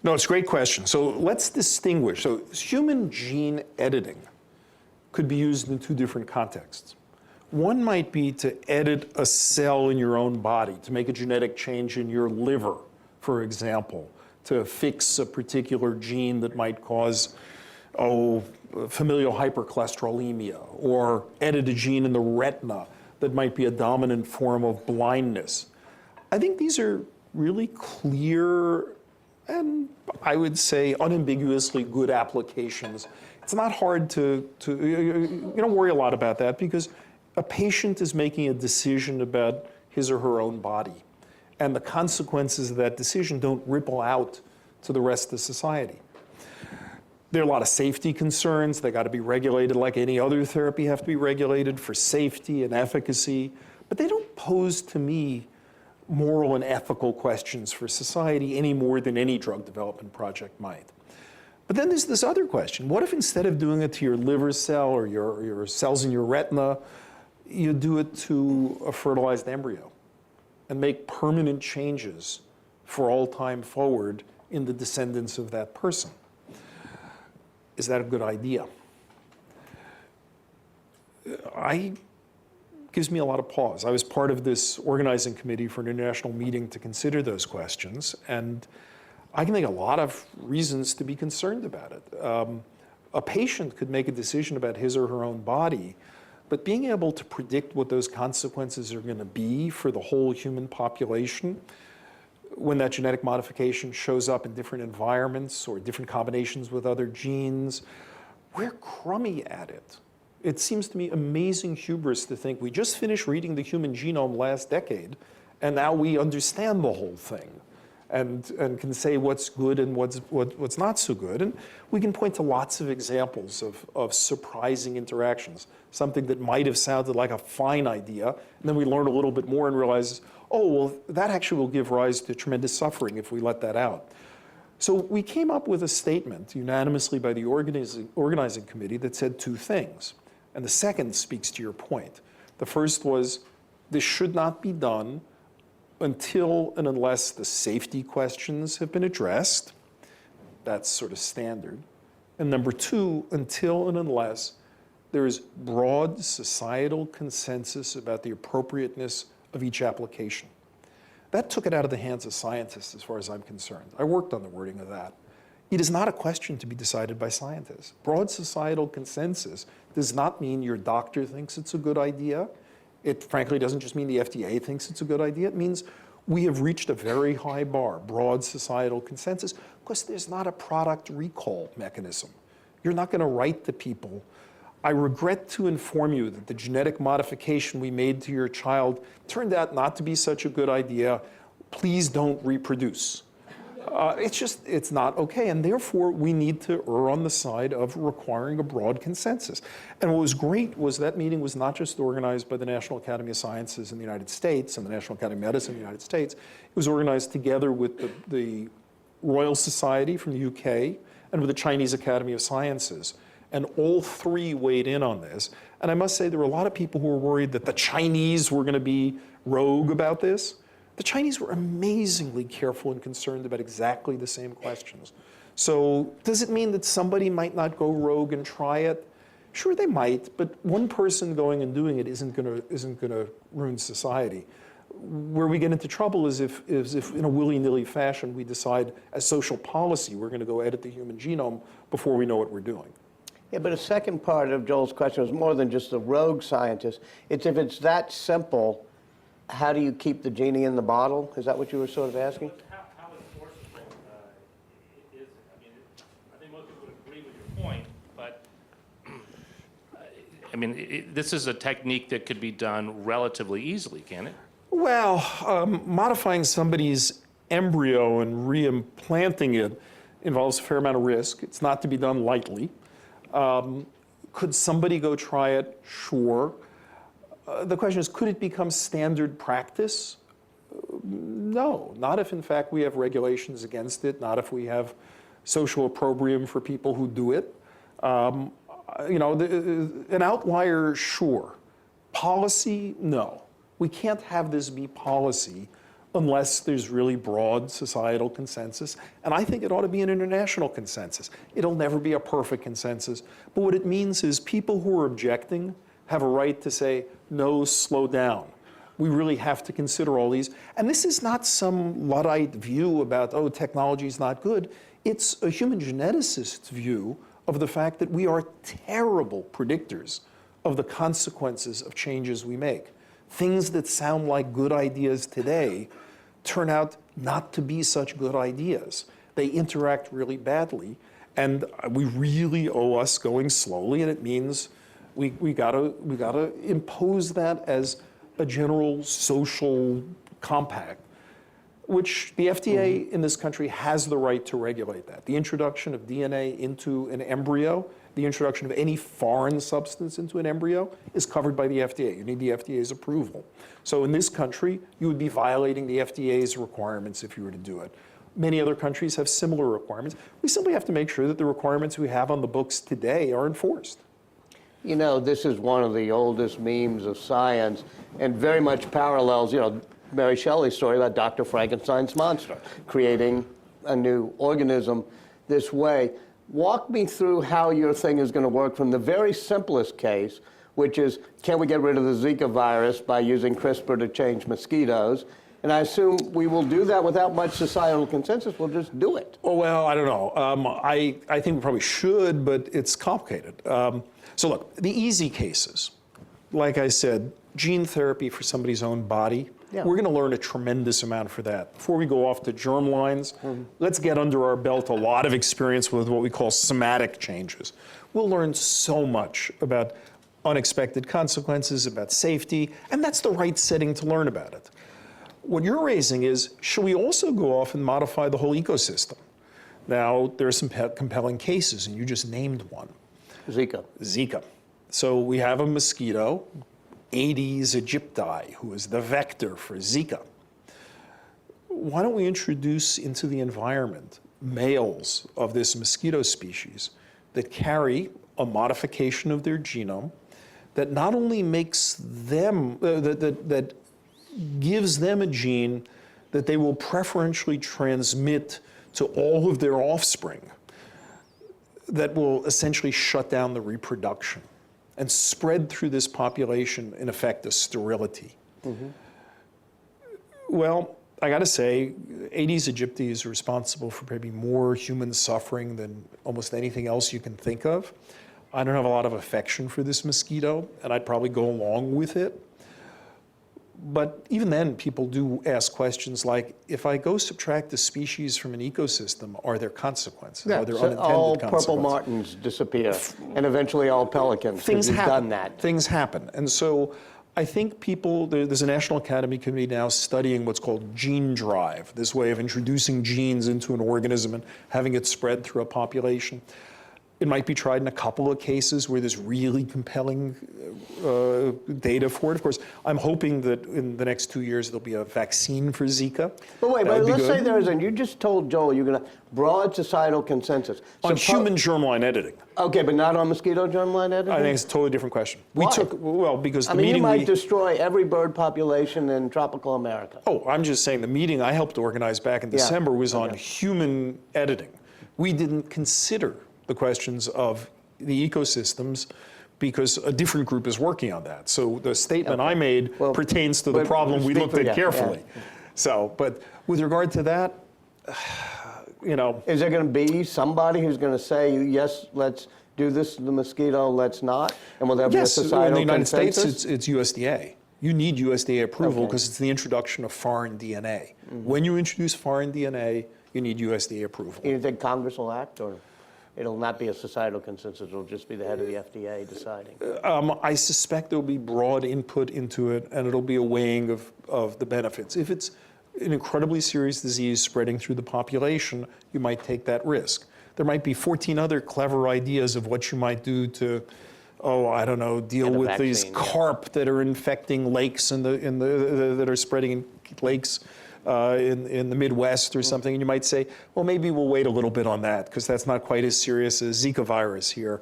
No, it's a great question. So let's distinguish. So human gene editing could be used in two different contexts. One might be to edit a cell in your own body, to make a genetic change in your liver, for example, to fix a particular gene that might cause, familial hypercholesterolemia, or edit a gene in the retina that might be a dominant form of blindness. I think these are really clear and I would say unambiguously good applications. It's not hard you don't worry a lot about that because a patient is making a decision about his or her own body, and the consequences of that decision don't ripple out to the rest of society. There are a lot of safety concerns. They got to be regulated like any other therapy have to be regulated for safety and efficacy, but they don't pose to me moral and ethical questions for society any more than any drug development project might. But then there's this other question. What if instead of doing it to your liver cell or your cells in your retina, you do it to a fertilized embryo and make permanent changes for all time forward in the descendants of that person? Is that a good idea? Gives me a lot of pause. I was part of this organizing committee for an international meeting to consider those questions, and I can think a lot of reasons to be concerned about it. A patient could make a decision about his or her own body, but being able to predict what those consequences are going to be for the whole human population, when that genetic modification shows up in different environments or different combinations with other genes, we're crummy at it. It seems to me amazing hubris to think we just finished reading the human genome last decade, and now we understand the whole thing and can say what's good and what's not so good. And we can point to lots of examples of surprising interactions, something that might have sounded like a fine idea, and then we learn a little bit more and realize, oh, well, that actually will give rise to tremendous suffering if we let that out. So we came up with a statement unanimously by the organizing committee that said two things. And the second speaks to your point. The first was, this should not be done until and unless the safety questions have been addressed. That's sort of standard. And number two, until and unless there is broad societal consensus about the appropriateness of each application. That took it out of the hands of scientists as far as I'm concerned. I worked on the wording of that. It is not a question to be decided by scientists. Broad societal consensus does not mean your doctor thinks it's a good idea. It frankly doesn't just mean the FDA thinks it's a good idea. It means we have reached a very high bar, broad societal consensus, because there's not a product recall mechanism. You're not going to write to people, I regret to inform you that the genetic modification we made to your child turned out not to be such a good idea. Please don't reproduce. It's not okay. And therefore, we need to err on the side of requiring a broad consensus. And what was great was that meeting was not just organized by the National Academy of Sciences in the United States and the National Academy of Medicine in the United States. It was organized together with the Royal Society from the UK and with the Chinese Academy of Sciences. And all three weighed in on this. And I must say, there were a lot of people who were worried that the Chinese were going to be rogue about this. The Chinese were amazingly careful and concerned about exactly the same questions. So does it mean that somebody might not go rogue and try it? Sure, they might, but one person going and doing it isn't going to ruin society. Where we get into trouble is if in a willy-nilly fashion we decide as social policy we're going to go edit the human genome before we know what we're doing. Yeah, but a second part of Joel's question was more than just the rogue scientist. It's if it's that simple, how do you keep the genie in the bottle? Is that what you were sort of asking? How enforceable is it? I mean, I think most people would agree with your point, but I mean, this is a technique that could be done relatively easily, can it? Well, modifying somebody's embryo and reimplanting it involves a fair amount of risk. It's not to be done lightly. Could somebody go try it? Sure. The question is, could it become standard practice? No, not if in fact we have regulations against it, not if we have social opprobrium for people who do it. An outlier, sure. Policy, no. We can't have this be policy unless there's really broad societal consensus. And I think it ought to be an international consensus. It'll never be a perfect consensus. But what it means is people who are objecting have a right to say, no, slow down. We really have to consider all these. And this is not some Luddite view about, oh, technology is not good. It's a human geneticist's view of the fact that we are terrible predictors of the consequences of changes we make. Things that sound like good ideas today turn out not to be such good ideas. They interact really badly, and we really owe us going slowly, and it means we gotta impose that as a general social compact, which the FDA in this country has the right to regulate that. The introduction of DNA into an embryo, the introduction of any foreign substance into an embryo is covered by the FDA. You need the FDA's approval. So in this country, you would be violating the FDA's requirements if you were to do it. Many other countries have similar requirements. We simply have to make sure that the requirements we have on the books today are enforced. You know, this is one of the oldest memes of science and very much parallels, Mary Shelley's story about Dr. Frankenstein's monster, creating a new organism this way. Walk me through how your thing is going to work from the very simplest case, which is, can we get rid of the Zika virus by using CRISPR to change mosquitoes? And I assume we will do that without much societal consensus. We'll just do it. Oh, well, I don't know. I think we probably should, but it's complicated. So look, the easy cases, like I said, gene therapy for somebody's own body, we're going to learn a tremendous amount for that. Before we go off to germlines, let's get under our belt a lot of experience with what we call somatic changes. We'll learn so much about unexpected consequences, about safety, and that's the right setting to learn about it. What you're raising is, should we also go off and modify the whole ecosystem? Now, there are some compelling cases, and you just named one. Zika. So we have a mosquito, Aedes aegypti, who is the vector for Zika. Why don't we introduce into the environment males of this mosquito species that carry a modification of their genome that not only makes them, that gives them a gene that they will preferentially transmit to all of their offspring, that will essentially shut down the reproduction and spread through this population, in effect, a sterility. Well, I got to say, Aedes aegypti is responsible for maybe more human suffering than almost anything else you can think of. I don't have a lot of affection for this mosquito, and I'd probably go along with it. But even then, people do ask questions like, if I go subtract a species from an ecosystem, are there consequences? Are there so unintended all consequences? purple martins disappear, and eventually all pelicans, because you've done that. Things happen. And so I think there's a National Academy Committee now studying what's called gene drive, this way of introducing genes into an organism and having it spread through a population. It might be tried in a couple of cases where there's really compelling data for it. Of course, I'm hoping that in the next 2 years there'll be a vaccine for Zika. But wait, That would be let's say good. there isn't. You just told Joel you're going to broad societal consensus. On human germline editing. Okay, but not on mosquito germline editing? I think it's a totally different question. Why? Because the I mean, meeting you might destroy every bird population in tropical America. Oh, I'm just saying the meeting I helped organize back in December was on human editing. We didn't consider the questions of the ecosystems because a different group is working on that. So the statement I made pertains to the problem we looked at carefully. So, but with regard to that, you know. Is there going to be somebody who's going to say, yes, let's do this to the mosquito, let's not? And will there be a societal in the United consensus? States, it's USDA. You need USDA approval because it's the introduction of foreign DNA. When you introduce foreign DNA, you need USDA approval. You think Congress will act, or it'll not be a societal consensus, it'll just be the head of the FDA deciding? I suspect there'll be broad input into it, and it'll be a weighing of the benefits. If it's an incredibly serious disease spreading through the population, you might take that risk. There might be 14 other clever ideas of what you might do to, I don't know, deal with these carp that are infecting lakes that are spreading in lakes in the Midwest or something. And you might say, well, maybe we'll wait a little bit on that because that's not quite as serious as Zika virus here.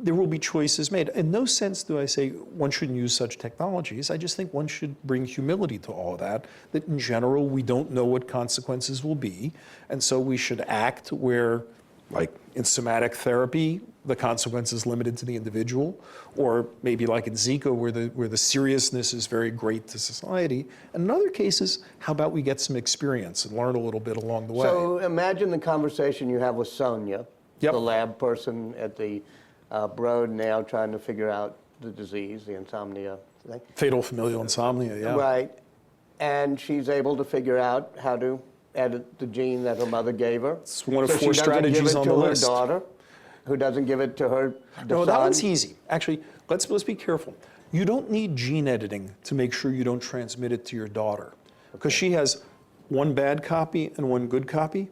There will be choices made. In no sense do I say one shouldn't use such technologies. I just think one should bring humility to all of that, that in general, we don't know what consequences will be. And so we should act where, like in somatic therapy, the consequence is limited to the individual, or maybe like in Zika, where the seriousness is very great to society. And in other cases, how about we get some experience and learn a little bit along the way? So imagine the conversation you have with Sonia, the lab person at the Broad now trying to figure out the disease, the insomnia thing. Fatal familial insomnia, yeah. Right. And she's able to figure out how to edit the gene that her mother gave her. It's one of 4 strategies on the list. Her daughter, who doesn't give it to her No, son. that one's easy. Actually, let's be careful. You don't need gene editing to make sure you don't transmit it to your daughter. Because she has one bad copy and one good copy.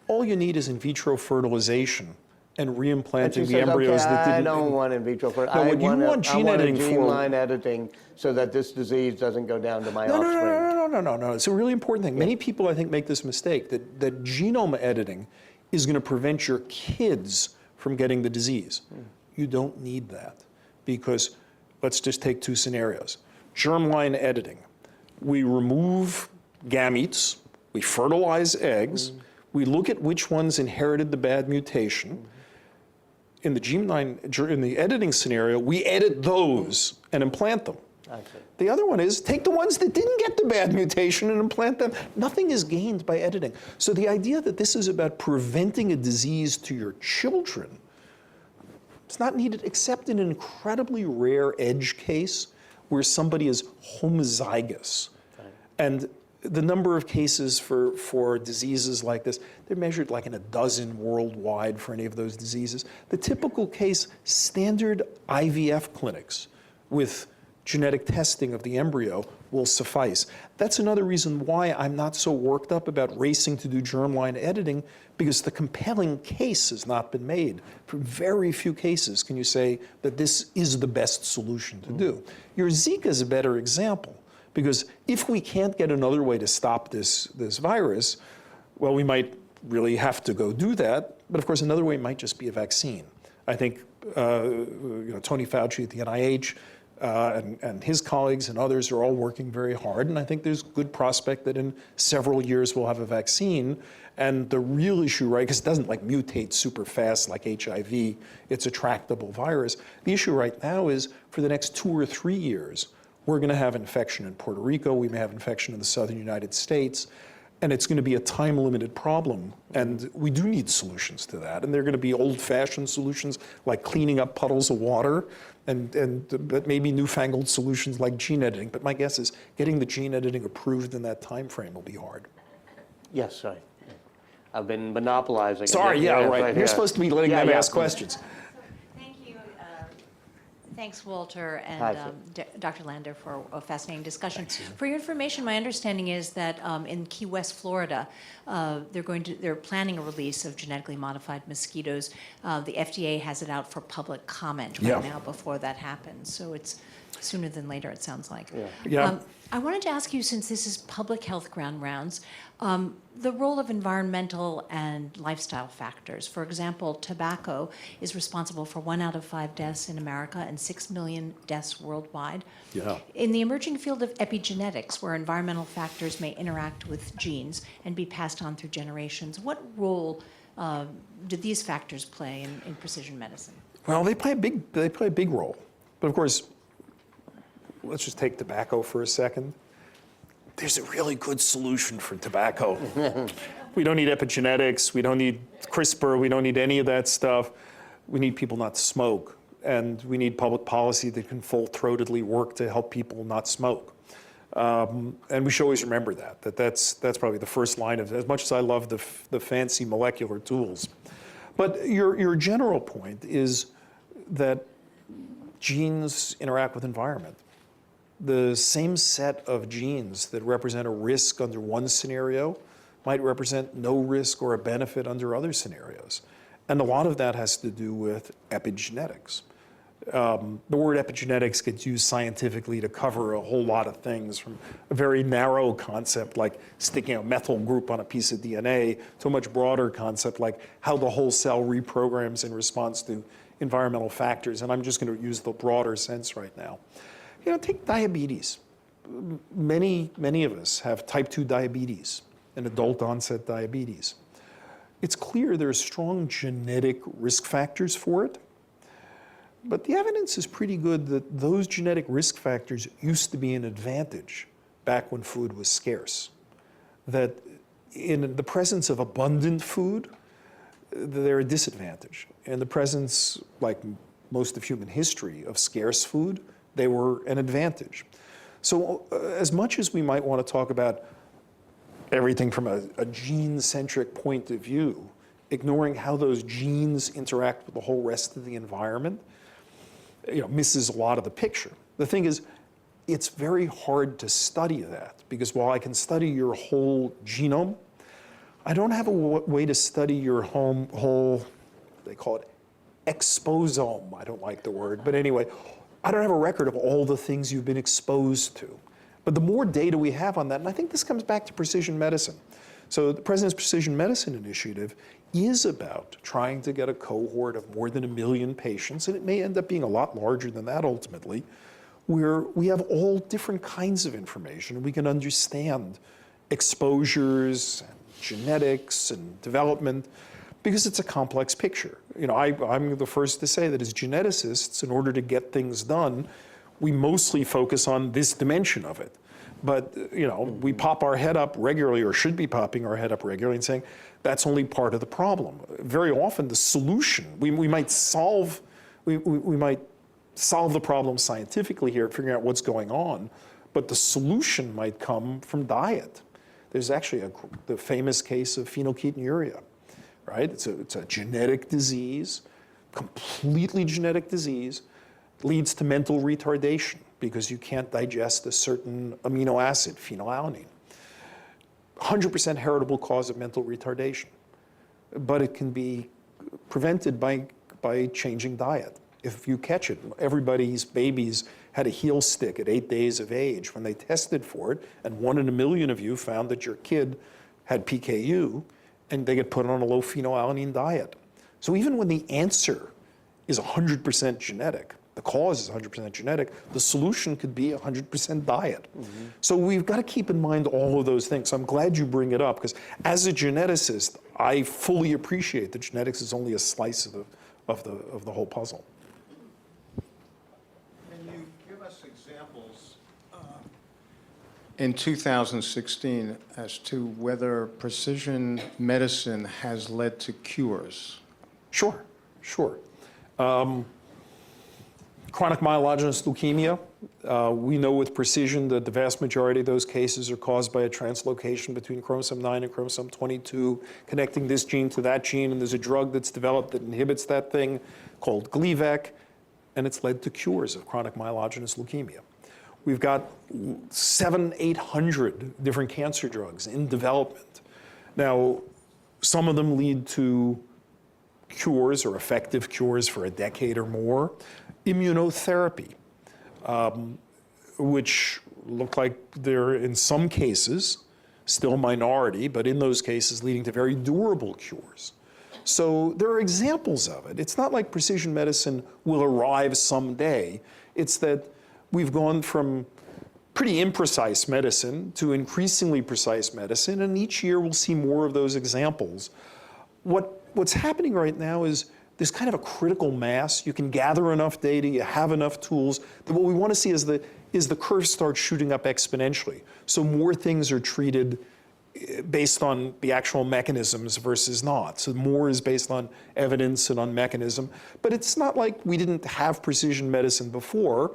All you need is in vitro fertilization and reimplanting the embryos that didn't. I don't want in vitro fertilization. No, you want gene editing for. gene line editing so that this disease doesn't go down to my offspring. No. It's a really important thing. Many people, I think, make this mistake that genome editing is going to prevent your kids from getting the disease. You don't need that because let's just take 2 scenarios. Germline editing. We remove gametes, we fertilize eggs, we look at which ones inherited the bad mutation. In the editing scenario, we edit those and implant them. I see. The other one is take the ones that didn't get the bad mutation and implant them. Nothing is gained by editing. So the idea that this is about preventing a disease to your children, it's not needed except in an incredibly rare edge case where somebody is homozygous. Okay. And the number of cases for diseases like this, they're measured like in a dozen worldwide for any of those diseases. The typical case, standard IVF clinics with genetic testing of the embryo will suffice. That's another reason why I'm not so worked up about racing to do germline editing, because the compelling case has not been made. For very few cases can you say that this is the best solution to do. Your Zika is a better example. Because if we can't get another way to stop this virus, well, we might really have to go do that. But of course, another way might just be a vaccine. I think Tony Fauci at the NIH and his colleagues and others are all working very hard. And I think there's good prospect that in several years we'll have a vaccine. And the real issue, right, because it doesn't like mutate super fast like HIV, it's a tractable virus. The issue right now is for the next 2 or 3 years, we're going to have infection in Puerto Rico. We may have infection in the southern United States. And it's going to be a time-limited problem. And we do need solutions to that. And they're going to be old-fashioned solutions like cleaning up puddles of water but maybe newfangled solutions like gene editing. But my guess is getting the gene editing approved in that time frame will be hard. Yes, sorry. I've been monopolizing. Sorry, right. You're supposed to be letting them ask questions. Thank you. Thanks, Walter Hi, and Dr. Lander, for a fascinating discussion. For your information, my understanding is that in Key West, Florida, they're planning a release of genetically modified mosquitoes. The FDA has it out for public comment right now before that happens. So it's sooner than later, it sounds like. Yeah. I wanted to ask you, since this is public health ground rounds, the role of environmental and lifestyle factors. For example, tobacco is responsible for 1 out of 5 deaths in America and 6 million deaths worldwide. Yeah. In the emerging field of epigenetics, where environmental factors may interact with genes and be passed on through generations, what role do these factors play in precision medicine? Well, they play a big role. But of course, let's just take tobacco for a second. There's a really good solution for tobacco. We don't need epigenetics, we don't need CRISPR, we don't need any of that stuff. We need people not to smoke. And we need public policy that can full-throatedly work to help people not smoke. And we should always remember that's probably the first line of it, as much as I love the fancy molecular tools. But your general point is that genes interact with environment. The same set of genes that represent a risk under one scenario might represent no risk or a benefit under other scenarios. And a lot of that has to do with epigenetics. The word epigenetics gets used scientifically to cover a whole lot of things, from a very narrow concept like sticking a methyl group on a piece of DNA to a much broader concept like how the whole cell reprograms in response to environmental factors. And I'm just going to use the broader sense right now. Take diabetes. Many of us have type 2 diabetes and adult onset diabetes. It's clear there are strong genetic risk factors for it, but the evidence is pretty good that those genetic risk factors used to be an advantage back when food was scarce. That in the presence of abundant food, they're a disadvantage. In the presence, like most of human history, of scarce food, they were an advantage. So as much as we might want to talk about everything from a gene-centric point of view, ignoring how those genes interact with the whole rest of the environment, misses a lot of the picture. The thing is, it's very hard to study that, because while I can study your whole genome, I don't have a way to study your whole, they call it exposome. I don't like the word, but anyway, I don't have a record of all the things you've been exposed to. But the more data we have on that, and I think this comes back to precision medicine. So the President's Precision Medicine Initiative is about trying to get a cohort of more than 1 million patients, and it may end up being a lot larger than that ultimately, where we have all different kinds of information, and we can understand exposures, and genetics, and development, because it's a complex picture. I'm the first to say that as geneticists, in order to get things done, we mostly focus on this dimension of it. But we pop our head up regularly, or should be popping our head up regularly, and saying that's only part of the problem. Very often, the solution we might solve the problem scientifically here, figuring out what's going on, but the solution might come from diet. There's actually the famous case of phenylketonuria. Right? It's a genetic disease, completely genetic disease, leads to mental retardation because you can't digest a certain amino acid, phenylalanine. 100% heritable cause of mental retardation. But it can be prevented by changing diet. If you catch it, everybody's babies had a heel stick at 8 days of age when they tested for it, and 1 in a million of you found that your kid had PKU, and they get put on a low phenylalanine diet. So even when the answer is 100% genetic, the cause is 100% genetic, the solution could be 100% diet. Mm-hmm. So we've got to keep in mind all of those things. So I'm glad you bring it up, because as a geneticist, I fully appreciate that genetics is only a slice of the whole puzzle. Can you give us examples in 2016 as to whether precision medicine has led to cures? Sure. Chronic myelogenous leukemia, we know with precision that the vast majority of those cases are caused by a translocation between chromosome 9 and chromosome 22, connecting this gene to that gene, and there's a drug that's developed that inhibits that thing called Gleevec. and it's led to cures of chronic myelogenous leukemia. We've got 700, 800 different cancer drugs in development. Now, some of them lead to cures or effective cures for a decade or more. Immunotherapy, which look like they're, in some cases, still minority, but in those cases leading to very durable cures. So there are examples of it. It's not like precision medicine will arrive someday. It's that we've gone from pretty imprecise medicine to increasingly precise medicine, and each year we'll see more of those examples. What's happening right now is there's kind of a critical mass. You can gather enough data, you have enough tools, that what we want to see is the curve starts shooting up exponentially. So more things are treated based on the actual mechanisms versus not. So more is based on evidence and on mechanism. But it's not like we didn't have precision medicine before.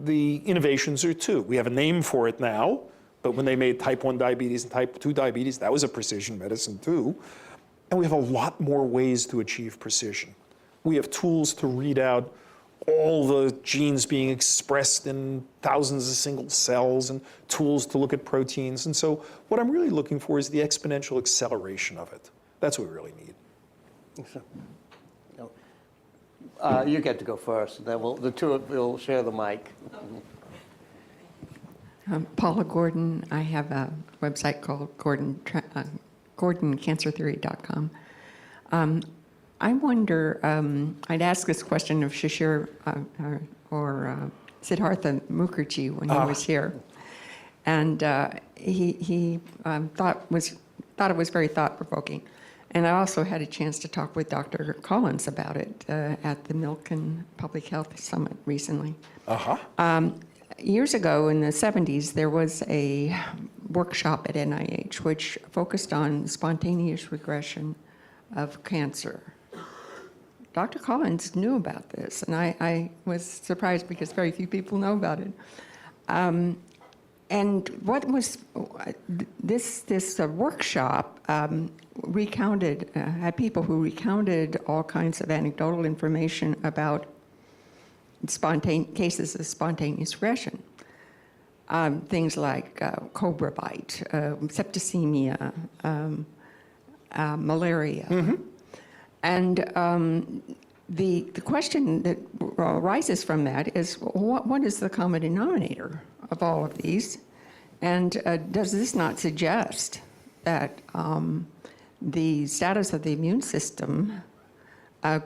The innovations are too. We have a name for it now, but when they made type 1 diabetes and type 2 diabetes, that was a precision medicine too. And we have a lot more ways to achieve precision. We have tools to read out all the genes being expressed in thousands of single cells and tools to look at proteins. And so what I'm really looking for is the exponential acceleration of it. That's what we really need. You get to go first, then the two will share the mic. Paula Gordon. I have a website called GordonCancerTheory.com. I wonder, I'd ask this question of Shishir or Siddhartha Mukherjee when he was here. And he thought it was very thought-provoking. And I also had a chance to talk with Dr. Collins about it at the Milk and Public Health Summit recently. Years ago, in the 70s, there was a workshop at NIH which focused on spontaneous regression of cancer. Dr. Collins knew about this, and I was surprised because very few people know about it. And what was this workshop recounted, had people who recounted all kinds of anecdotal information about cases of spontaneous regression. Things like cobra bite, septicemia, malaria. Mm-hmm. And the question that arises from that is, what is the common denominator of all of these? And does this not suggest that the status of the immune system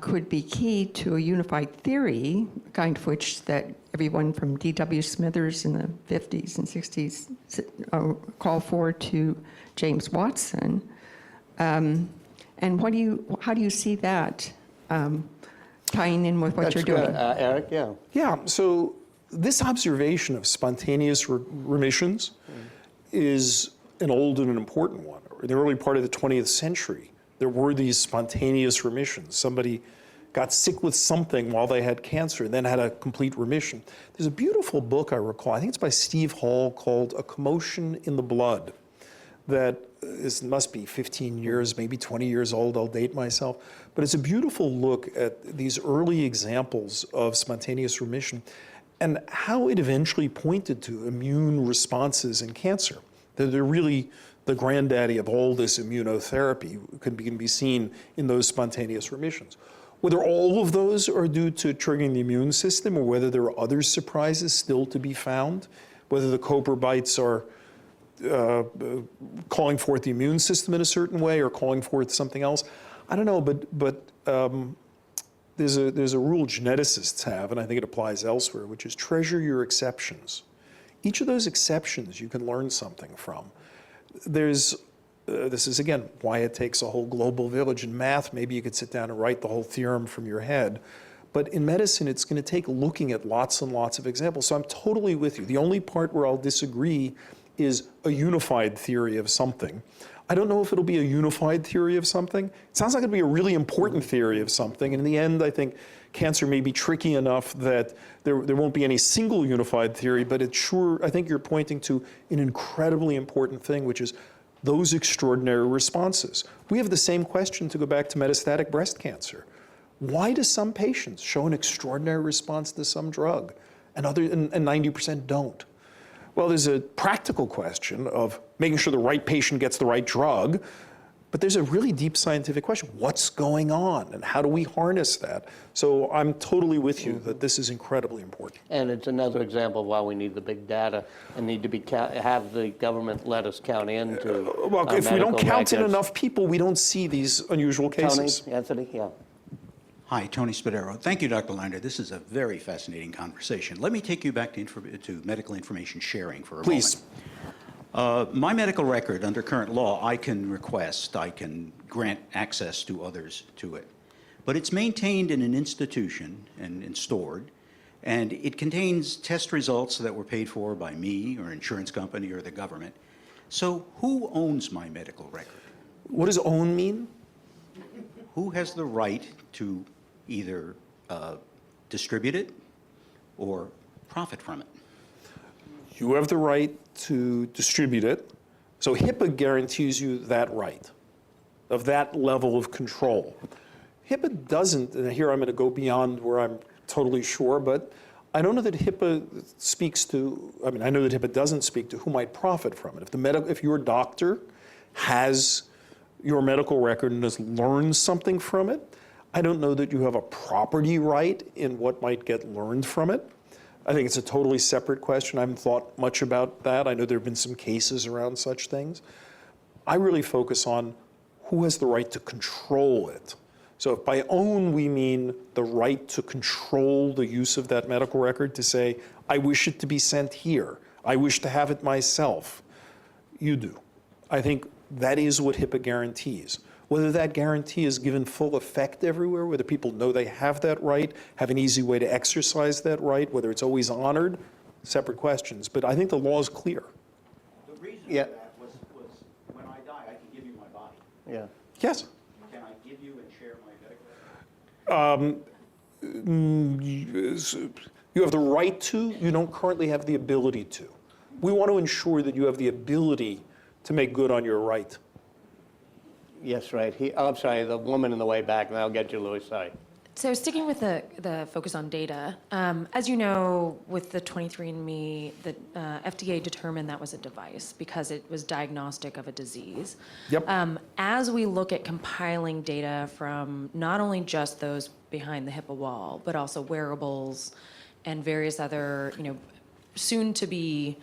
could be key to a unified theory, kind of which that everyone from D.W. Smithers in the 50s and 60s called for to James Watson? And how do you see that tying in with what you're doing? Eric, yeah. Yeah, so this observation of spontaneous remissions is an old and an important one. In the early part of the 20th century, there were these spontaneous remissions. Somebody got sick with something while they had cancer and then had a complete remission. There's a beautiful book I recall, I think it's by Steve Hall, called A Commotion in the Blood, that must be 15 years, maybe 20 years old, I'll date myself. But it's a beautiful look at these early examples of spontaneous remission and how it eventually pointed to immune responses in cancer. They're really the granddaddy of all this immunotherapy can be seen in those spontaneous remissions. Whether all of those are due to triggering the immune system or whether there are other surprises still to be found, whether the cobra bites are calling forth the immune system in a certain way or calling forth something else, I don't know, but there's a rule geneticists have, and I think it applies elsewhere, which is treasure your exceptions. Each of those exceptions you can learn something from. This is, again, why it takes a whole global village. In math, maybe you could sit down and write the whole theorem from your head. But in medicine, it's going to take looking at lots and lots of examples. So I'm totally with you. The only part where I'll disagree is a unified theory of something. I don't know if it'll be a unified theory of something. It sounds like it'll be a really important theory of something. And in the end, I think cancer may be tricky enough that there won't be any single unified theory, but it's sure, I think you're pointing to an incredibly important thing, which is those extraordinary responses. We have the same question to go back to metastatic breast cancer. Why do some patients show an extraordinary response to some drug and 90% don't? Well, there's a practical question of making sure the right patient gets the right drug, but there's a really deep scientific question. What's going on and how do we harness that? So I'm totally with you that this is incredibly important. And it's another example of why we need the big data and need to have the government let us count into Well, if we don't medical count in records. enough people, we don't see these unusual cases. Tony, Anthony, yeah. Hi, Tony Spadaro. Thank you, Dr. Lander. This is a very fascinating conversation. Let me take you back to medical information sharing for a Please. moment. My medical record, under current law, I can request, I can grant access to others to it. But it's maintained in an institution and stored, and it contains test results that were paid for by me or insurance company or the government. So who owns my medical record? What does own mean? Who has the right to either distribute it or profit from it? You have the right to distribute it. So HIPAA guarantees you that right, of that level of control. HIPAA doesn't, and here I'm going to go beyond where I'm totally sure, but I don't know that HIPAA speaks to, I mean, I know that HIPAA doesn't speak to who might profit from it. If your doctor has your medical record and has learned something from it, I don't know that you have a property right in what might get learned from it. I think it's a totally separate question. I haven't thought much about that. I know there have been some cases around such things. I really focus on who has the right to control it. So if by own we mean the right to control the use of that medical record, to say, I wish it to be sent here, I wish to have it myself, you do. I think that is what HIPAA guarantees. Whether that guarantee is given full effect everywhere, whether people know they have that right, have an easy way to exercise that right, whether it's always honored, separate questions. But I think the law is clear. The reason Yeah. for that was when I die, I can give you my body. Yeah. Yes. Can I give you and share my medical record? You have the right to, you don't currently have the ability to. We want to ensure that you have the ability to make good on your right. Yes, right. I'm sorry, the woman in the way back, and I'll get you, Louis, sorry. So sticking with the focus on data, as you know, with the 23andMe, the FDA determined that was a device because it was diagnostic of a disease. Yep. As we look at compiling data from not only just those behind the HIPAA wall, but also wearables and various other, soon to be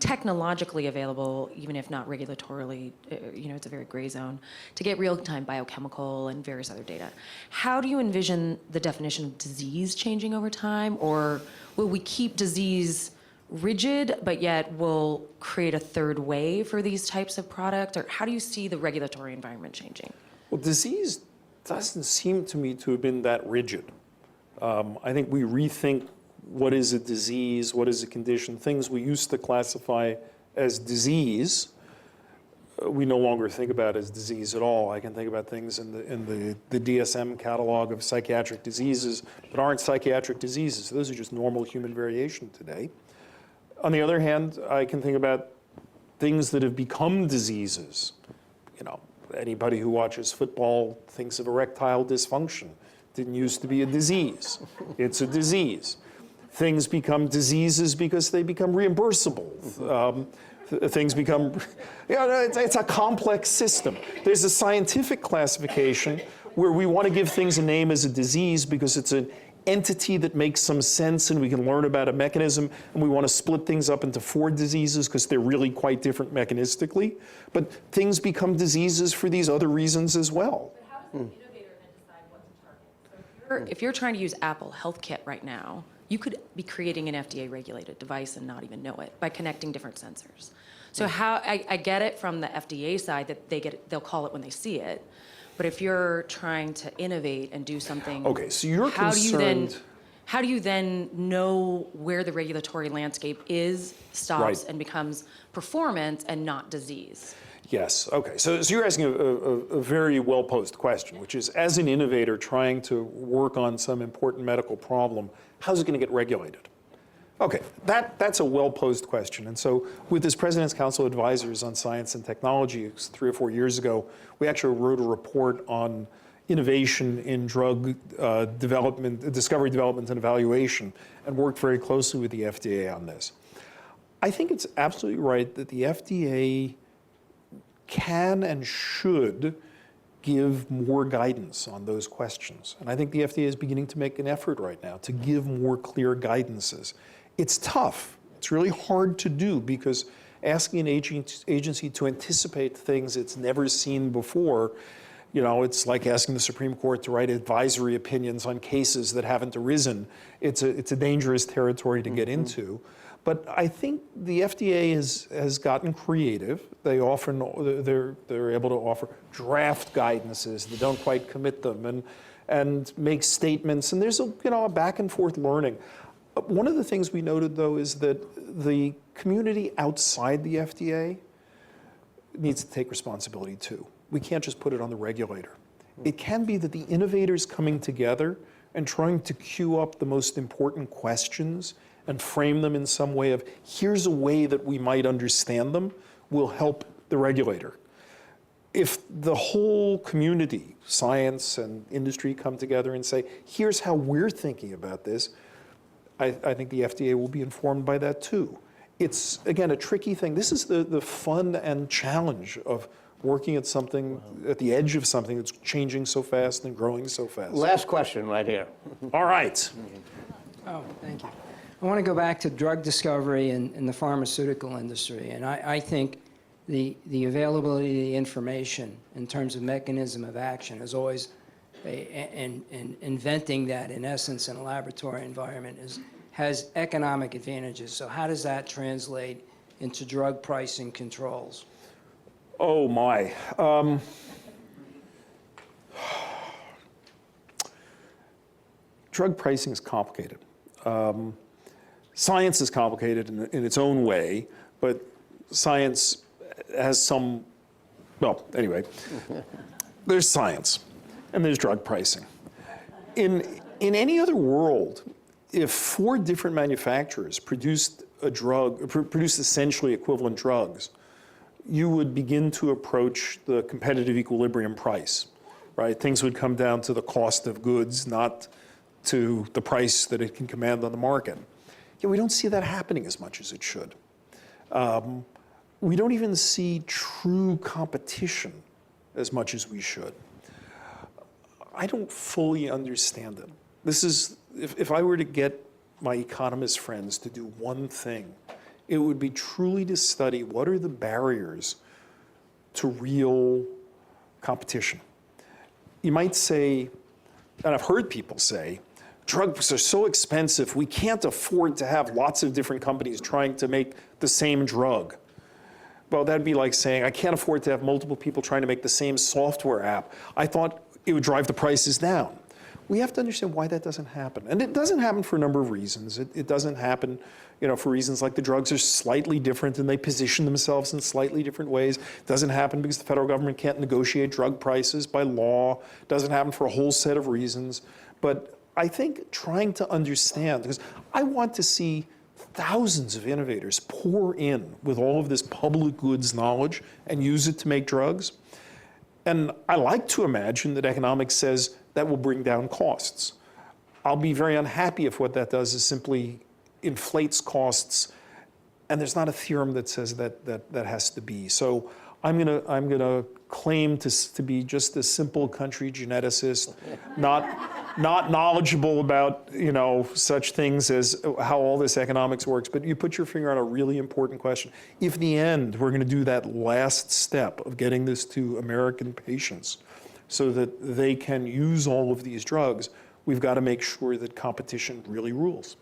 technologically available, even if not regulatorily, it's a very gray zone, to get real-time biochemical and various other data. How do you envision the definition of disease changing over time? Or will we keep disease rigid, but yet will create a third way for these types of product? Or how do you see the regulatory environment changing? Well, disease doesn't seem to me to have been that rigid. I think we rethink what is a disease, what is a condition. Things we used to classify as disease, we no longer think about as disease at all. I can think about things in the DSM catalog of psychiatric diseases that aren't psychiatric diseases. Those are just normal human variation today. On the other hand, I can think about things that have become diseases. Anybody who watches football thinks of erectile dysfunction. Didn't used to be a disease. It's a disease. Things become diseases because they become reimbursable. Things become, it's a complex system. There's a scientific classification where we want to give things a name as a disease because it's an entity that makes some sense and we can learn about a mechanism, and we want to split things up into 4 diseases because they're really quite different mechanistically. But things become diseases for these other reasons as well. But how does the innovator then decide what to target? So if you're trying to use Apple Health Kit right now, you could be creating an FDA-regulated device and not even know it by connecting different sensors. So how I get it from the FDA side that they'll call it when they see it. But if you're trying to innovate and do something, Okay, so you're how concerned. how do you then know where the regulatory landscape stops, Right. and becomes performance and not disease? Yes, okay. So you're asking a very well-posed question, which is, as an innovator trying to work on some important medical problem, how's it going to get regulated? Okay, that's a well-posed question. And so with this President's Council of Advisors on Science and Technology, it was 3 or 4 years ago, we actually wrote a report on innovation in drug development, discovery, development, and evaluation, and worked very closely with the FDA on this. I think it's absolutely right that the FDA can and should give more guidance on those questions. And I think the FDA is beginning to make an effort right now to give more clear guidances. It's tough. It's really hard to do because asking an agency to anticipate things it's never seen before, you know, it's like asking the Supreme Court to write advisory opinions on cases that haven't arisen. It's a dangerous territory to get into. But I think the FDA has gotten creative. They're able to offer draft guidances that don't quite commit them and make statements. And there's a back and forth learning. One of the things we noted, though, is that the community outside the FDA needs to take responsibility, too. We can't just put it on the regulator. It can be that the innovators coming together and trying to queue up the most important questions and frame them in some way of, here's a way that we might understand them, will help the regulator. If the whole community, science and industry, come together and say, here's how we're thinking about this, I think the FDA will be informed by that too. It's, again, a tricky thing. This is the fun and challenge of working at something, at the edge of something that's changing so fast and growing so fast. Last question right here. All right. Oh, thank you. I want to go back to drug discovery in the pharmaceutical industry. And I think the availability of the information in terms of mechanism of action is always, and inventing that in essence in a laboratory environment has economic advantages. So how does that translate into drug pricing controls? Oh, my. Drug pricing is complicated. Science is complicated in its own way, but science has some, well, anyway, there's science and there's drug pricing. In any other world, if 4 different manufacturers produced a drug, produced essentially equivalent drugs, you would begin to approach the competitive equilibrium price, right? Things would come down to the cost of goods, not to the price that it can command on the market. Yeah, we don't see that happening as much as it should. We don't even see true competition as much as we should. I don't fully understand it. This is, if I were to get my economist friends to do one thing, it would be truly to study what are the barriers to real competition. You might say, and I've heard people say, drugs are so expensive, we can't afford to have lots of different companies trying to make the same drug. Well, that'd be like saying, I can't afford to have multiple people trying to make the same software app. I thought it would drive the prices down. We have to understand why that doesn't happen. And it doesn't happen for a number of reasons. It doesn't happen, for reasons like the drugs are slightly different and they position themselves in slightly different ways. It doesn't happen because the federal government can't negotiate drug prices by law. It doesn't happen for a whole set of reasons. But I think trying to understand, because I want to see thousands of innovators pour in with all of this public goods knowledge and use it to make drugs. And I like to imagine that economics says that will bring down costs. I'll be very unhappy if what that does is simply inflates costs, and there's not a theorem that says that has to be. So I'm gonna claim to be just a simple country geneticist, not knowledgeable about such things as how all this economics works. But you put your finger on a really important question. If in the end we're going to do that last step of getting this to American patients, so that they can use all of these drugs, we've got to make sure that competition really rules.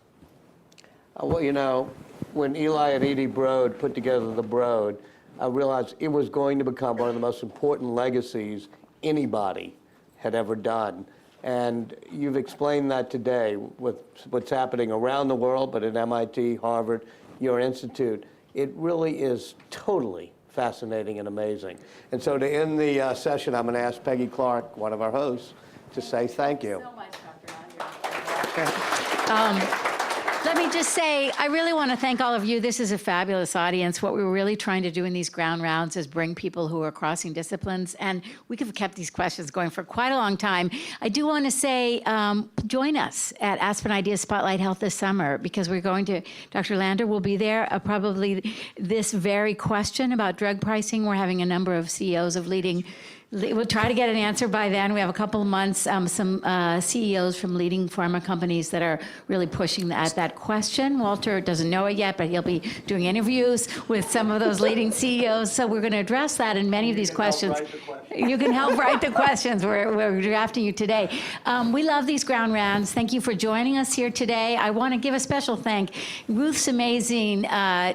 Well, when Eli and Edie Broad put together the Broad, I realized it was going to become one of the most important legacies anybody had ever done. And you've explained that today with what's happening around the world, but at MIT, Harvard, your institute. It really is totally fascinating and amazing. And so to end the session, I'm going to ask Peggy Clark, one of our hosts, to say thank you. So much, Dr. Andre. Let me just say, I really want to thank all of you. This is a fabulous audience. What we were really trying to do in these ground rounds is bring people who are crossing disciplines, and we could have kept these questions going for quite a long time. I do want to say, join us at Aspen Ideas Spotlight Health this summer, because we're going to, Dr. Lander will be there, probably this very question about drug pricing. We're having a number of CEOs of leading. We'll try to get an answer by then. We have a couple of months, some CEOs from leading pharma companies that are really pushing that question. Walter doesn't know it yet, but he'll be doing interviews with some of those leading CEOs. So we're going to address that in many of these questions. You can help write the questions. We're drafting you today. We love these ground rounds. Thank you for joining us here today. I want to give a special thank Ruth's amazing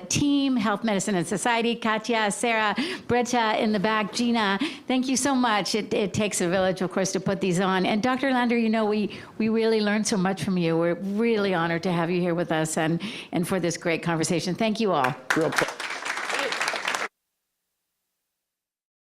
team, Health, Medicine, and Society, Katya, Sarah, Bretta in the back, Gina. Thank you so much. It takes a village, of course, to put these on. And Dr. Lander, you know, we really learned so much from you. We're really honored to have you here with us and for this great conversation. Thank you all. Real